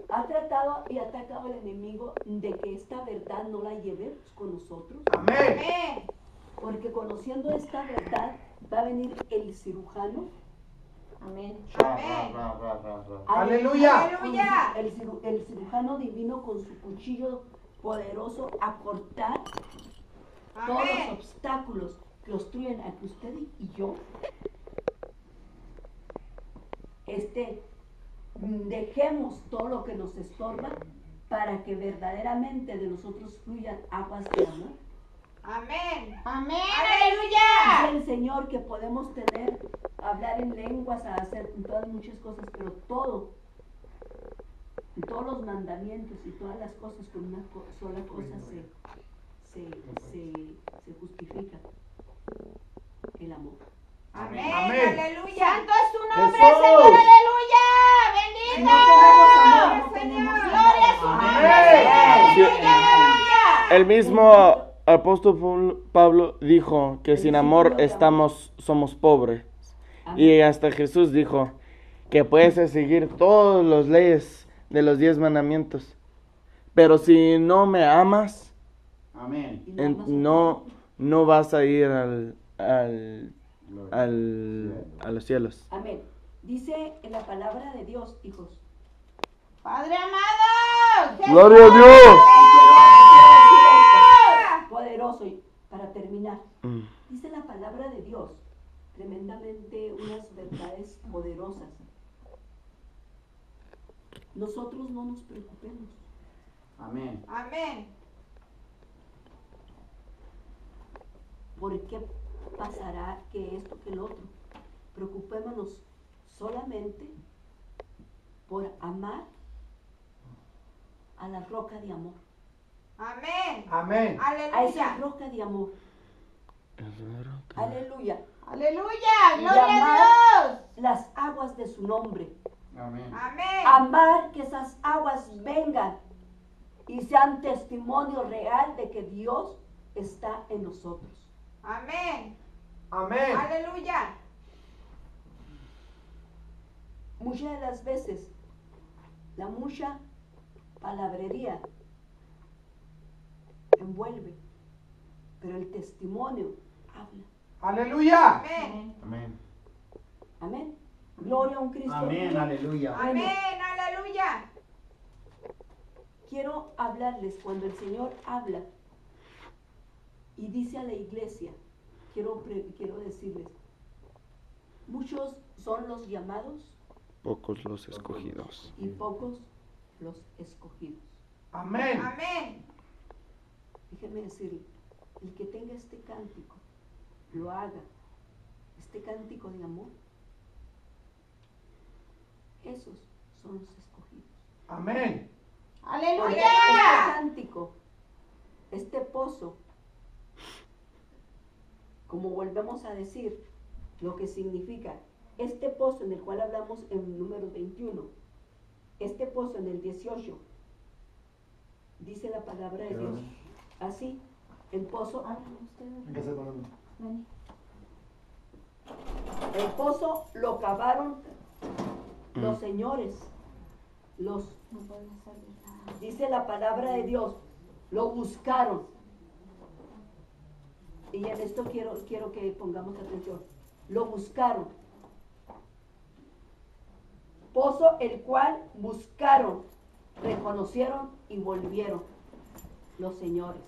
ha tratado y atacado al enemigo de que esta verdad no la llevemos con nosotros. Amén. Amén. Porque conociendo esta verdad va a venir el cirujano. Amén. Ra, ra, ra, ra, ra, ra. Aleluya. Aleluya. El cirujano divino con su cuchillo poderoso a cortar todos los Amén. obstáculos que obstruyen a que usted y yo dejemos todo lo que nos estorba para que verdaderamente de nosotros fluyan aguas de amor. Amén. Amén. Aleluya. Dice el Señor que podemos hablar en lenguas, hacer todas muchas cosas, pero todos los mandamientos y todas las cosas con una sola cosa se justifica: el amor. Amén. Amén. Aleluya. Santo es tu nombre, Jesús. Señor. Aleluya. Si Bendito. no tenemos amor, no tenemos Gloria a su nada. nombre, Amén. Señor. Aleluya. El mismo apóstol Pablo dijo que sin amor somos pobres. Y hasta Jesús dijo que puedes seguir todas las leyes de los 10 mandamientos, pero si no me amas, Amén. Y nada más no vas a ir Gloria. a los cielos. Amén. Dice en la palabra de Dios, hijos, Padre amado. Jesús. Gloria a Dios. Poderoso. Y para terminar, dice la palabra de Dios tremendamente unas verdades poderosas. Nosotros no nos preocupemos. Amén. Amén. ¿Por qué pasará que esto, que el otro? Preocupémonos solamente por amar a la roca de amor. Amén. Amén. A esa Aleluya. roca de amor. Aleluya. Aleluya. Y Gloria amar a Dios. las aguas de su nombre. Amén. Amén. Amar que esas aguas vengan y sean testimonio real de que Dios está en nosotros. Amén. Amén. Aleluya. Muchas de las veces, la mucha palabrería envuelve, pero el testimonio habla. Aleluya. Amén. Amén. Amén. Gloria a un Cristo. Amén. vivo. Aleluya. Amén. Aleluya. Quiero hablarles cuando el Señor habla y dice a la iglesia, quiero decirles, muchos son los llamados Pocos los escogidos. y pocos los escogidos. Amén. Amén. Déjenme decirle, el que tenga este cántico, lo haga, este cántico de amor, esos son los escogidos. Amén. Porque este Aleluya. cántico, este pozo, como volvemos a decir, lo que significa, este pozo en el cual hablamos en número 21, este pozo en el 18, dice la palabra de Dios, así, el pozo, el pozo lo cavaron los señores, dice la palabra de Dios, lo buscaron. Y en esto quiero que pongamos atención. Lo buscaron. Pozo el cual buscaron, reconocieron y volvieron los señores.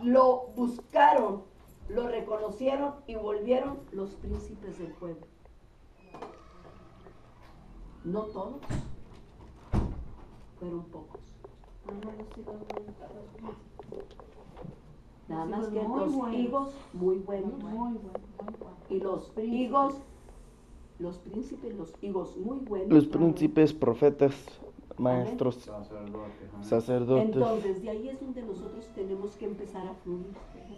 Lo buscaron, lo reconocieron y volvieron los príncipes del pueblo. No todos, fueron pocos. Nada más que los higos muy buenos. Y los higos, los príncipes, los higos muy buenos. Los príncipes, profetas, maestros, Sacerdotes. Amén. sacerdotes. Entonces, de ahí es donde nosotros tenemos que empezar a fluir.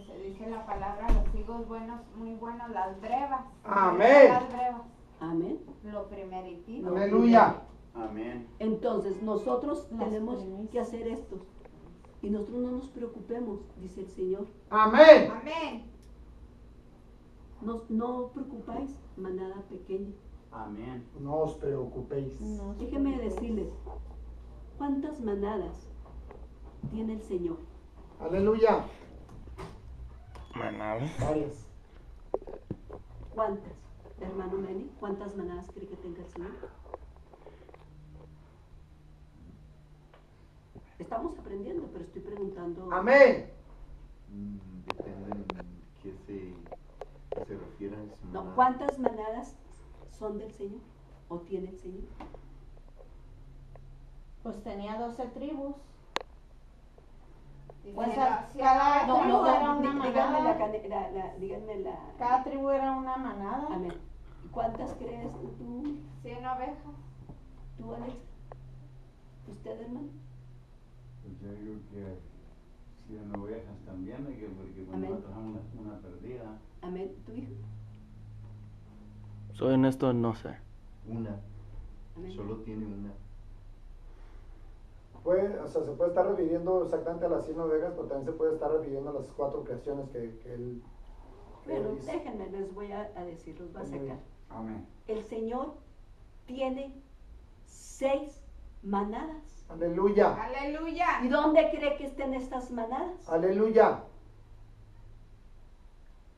Se dice la palabra, los higos buenos, muy buenos, las brevas. Amén. Las brevas. Amén. Lo primeritito. Aleluya. Amén. Entonces, nosotros tenemos que hacer esto. Y nosotros no nos preocupemos, dice el Señor. Amén. Amén. No preocupáis, manada pequeña. Amén. No os preocupéis. Déjenme decirles, ¿cuántas manadas tiene el Señor? Aleluya. Manada. Varias. ¿Cuántas? Hermano Meni, ¿cuántas manadas cree que tenga el Señor? Estamos aprendiendo, pero estoy preguntando. Amén. Depende en qué se refiere a ese No, manada. ¿cuántas manadas son del Señor? ¿O tiene el Señor? Pues tenía 12 tribus. Dice Pues la- cada No, tribu no, era una díganme manada. díganme la. Cada tribu era una manada. Amén. ¿Y cuántas crees tú, 100 ovejas. Alex? ¿Usted, hermano? Pues yo digo que 100 ovejas también, porque Amén. nosotros somos una perdida. Amén. ¿Tu hijo? Soy honesto, no sé. Una. Amén. Solo tiene una. Se puede estar refiriendo exactamente a las 100 ovejas, pero también se puede estar refiriendo a las 4 creaciones que él Bueno, dice. déjenme, les voy a decir, los voy a sacar. Amén. El Señor tiene 6 manadas. Aleluya. ¿Y Aleluya. dónde cree que estén estas manadas? Aleluya.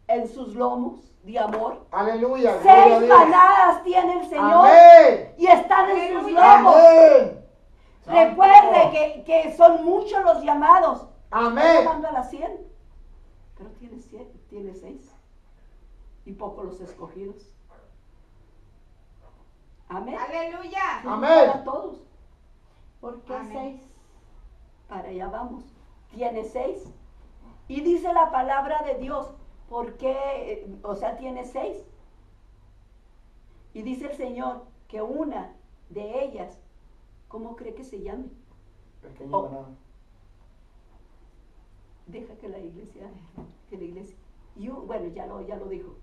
en sus lomos de amor. Aleluya. Gloria a 6 Dios. manadas tiene el Señor Amén. y están en sus lomos. Amén. Recuerde que son muchos los llamados. Está Amén. llamando a las 100, pero tiene 6 y pocos los escogidos. Amén. Aleluya. Amén. Para todos. ¿Por qué Amén. 6? Para allá vamos. Tiene 6. Y dice la palabra de Dios, ¿por qué? O sea, tiene 6. Y dice el Señor que una de ellas, ¿cómo cree que se llame? Pequeña Oh. manada. Deja que la iglesia, bueno, ya lo dijo.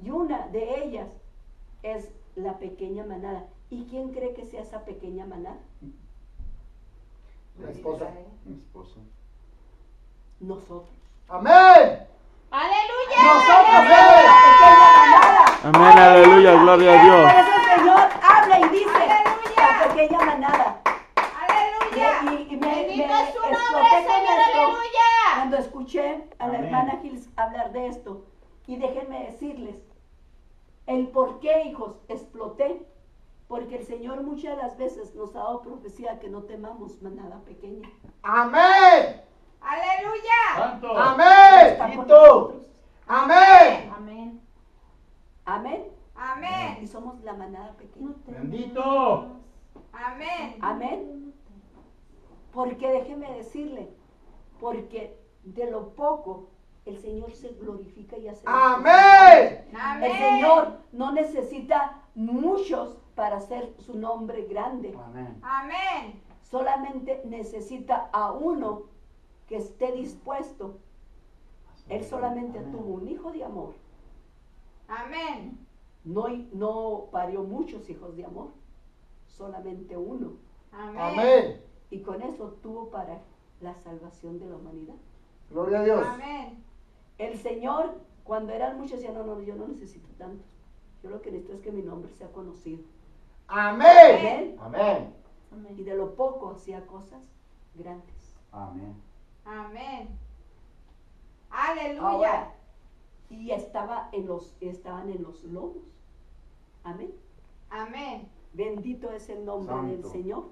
Y una de ellas es la pequeña manada. ¿Y quién cree que sea esa pequeña manada? La esposa. Mi esposo. Nosotros. Amén. Aleluya. Nosotros somos la pequeña manada. Amén, aleluya, gloria a Dios. Por eso el Señor habla y dice, Aleluya. la pequeña manada. Aleluya. Y me Bendito es su nombre, exploté con Señor. esto Aleluya. cuando escuché a la Amén. hermana Gils hablar de esto. Y déjenme decirles, el por qué, hijos, exploté. Porque el Señor muchas de las veces nos ha dado profecía que no temamos manada pequeña. Amén. Aleluya. ¡Santo! Amén. Está con Quito. nosotros. Amén. Amén. Amén. Y Amén. somos la manada pequeña. ¡Bendito! Amén. Amén. Porque déjeme decirle, porque de lo poco el Señor se glorifica y hace. Amén. Amén. El Señor no necesita muchos para hacer su nombre grande. Amén. Amén. Solamente necesita a uno que esté dispuesto. Él solamente Amén. tuvo un hijo de amor. Amén. No parió muchos hijos de amor. Solamente uno. Amén. Amén. Y con eso tuvo para la salvación de la humanidad. Gloria a Dios. Amén. El Señor, cuando eran muchos, decía, no, yo no necesito tanto. Yo lo que necesito es que mi nombre sea conocido. Amén. Amén. Amén. Y de lo poco hacía cosas grandes. Amén. Amén. Aleluya. Ahora, y estaban en los lomos. Amén. Amén. Bendito es el nombre del Santo. Señor.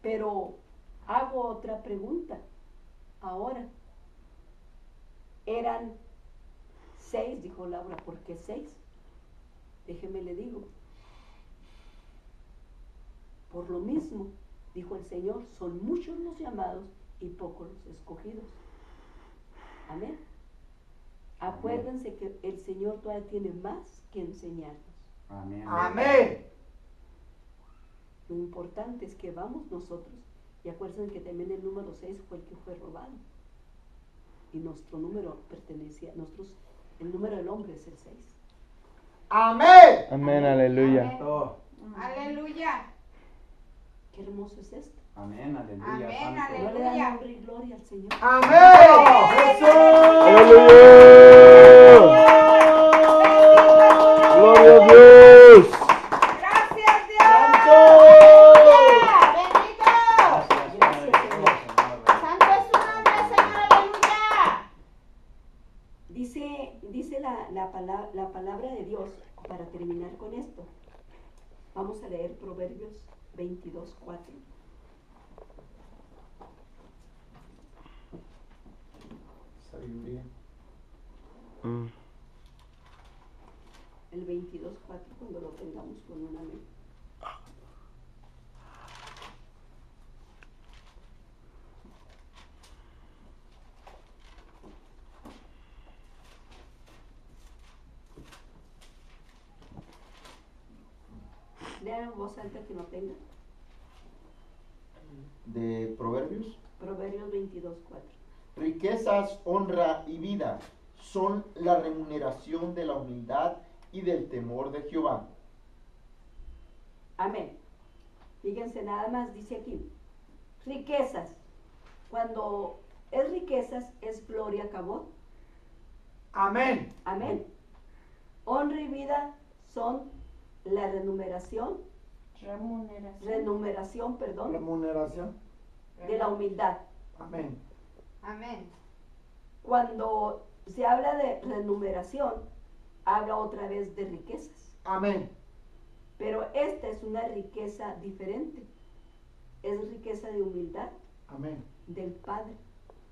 Pero hago otra pregunta. Ahora, eran 6, dijo Laura. ¿Por qué 6? Déjeme le digo. Por lo mismo, dijo el Señor, son muchos los llamados y pocos los escogidos. Amén. Acuérdense que el Señor todavía tiene más que enseñarnos. Amén. Amén. Lo importante es que vamos nosotros. Y acuérdense que también el número 6 fue el que fue robado. Y nuestro número pertenecía, el número del hombre es el 6. Amén. Amén, aleluya. Santo. Aleluya. Qué hermoso es esto. Amén. Aleluya. Amén, Santo. aleluya. No le dan nombre y gloria al Señor. Amén. ¡Aleluya! ¡Gloria a Dios! Gracias, Dios. Bendito. Gracias, Padre Dios, Señor. Santo es su nombre, Señor. Aleluya. Dice la palabra de Dios, para terminar con esto. Vamos a leer Proverbios 22:4. Sabiduría. El 22:4, cuando lo tengamos con una amén. Lean en voz alta que no tenga. De Proverbios. Proverbios 22:4. Riquezas, honra y vida son la remuneración de la humildad y del temor de Jehová. Amén. Fíjense, nada más dice aquí, riquezas. Cuando es riquezas, es gloria cabot. Amén. Amén. Honra y vida son la remuneración, Remuneración. Remuneración. de la humildad. Amén. Amén. Cuando se habla de remuneración, habla otra vez de riquezas. Amén. Pero esta es una riqueza diferente. Es riqueza de humildad Amén. del Padre.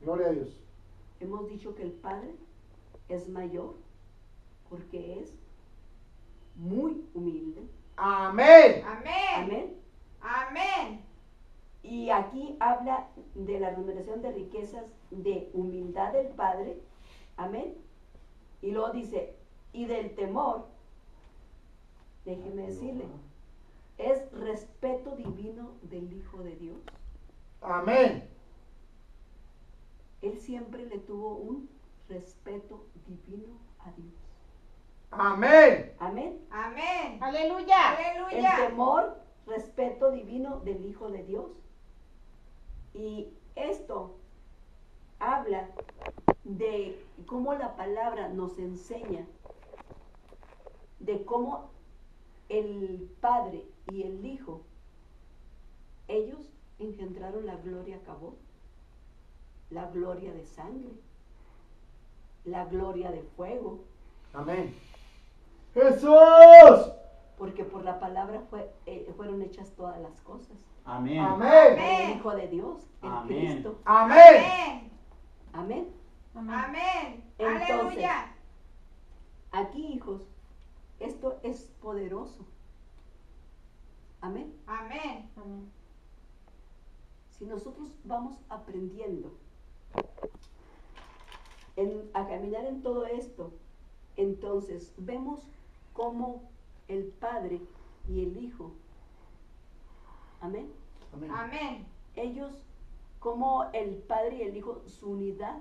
Gloria a Dios. Hemos dicho que el Padre es mayor porque es muy humilde. Amén. Amén. Amén. Amén. Y aquí habla de la remuneración de riquezas de humildad del Padre. Amén. Y luego dice, y del temor, déjeme decirle, es respeto divino del Hijo de Dios. Amén. Él siempre le tuvo un respeto divino a Dios. Amén. Amén. Amén. Aleluya. El Aleluya. temor, respeto divino del Hijo de Dios. Y esto habla de cómo la palabra nos enseña de cómo el Padre y el Hijo, ellos engendraron la gloria Cabot, la gloria de sangre, la gloria de fuego, Amén. Jesús. porque por la palabra fueron hechas todas las cosas. Amén. Amén. Por el Hijo de Dios, el Amén. Cristo. Amén. Amén. Amén. Amén. Entonces, Aleluya. aquí, hijos, esto es poderoso. Amén. Amén. Si nosotros vamos aprendiendo a caminar en todo esto, entonces vemos cómo el Padre y el Hijo, amén, Amén. Amén. ellos, como el Padre y el Hijo, su unidad,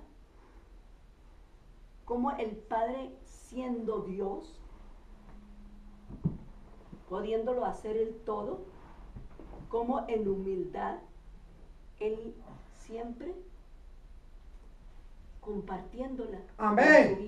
como el Padre siendo Dios, pudiéndolo hacer el todo, como en humildad, Él siempre compartiéndola Amén. con su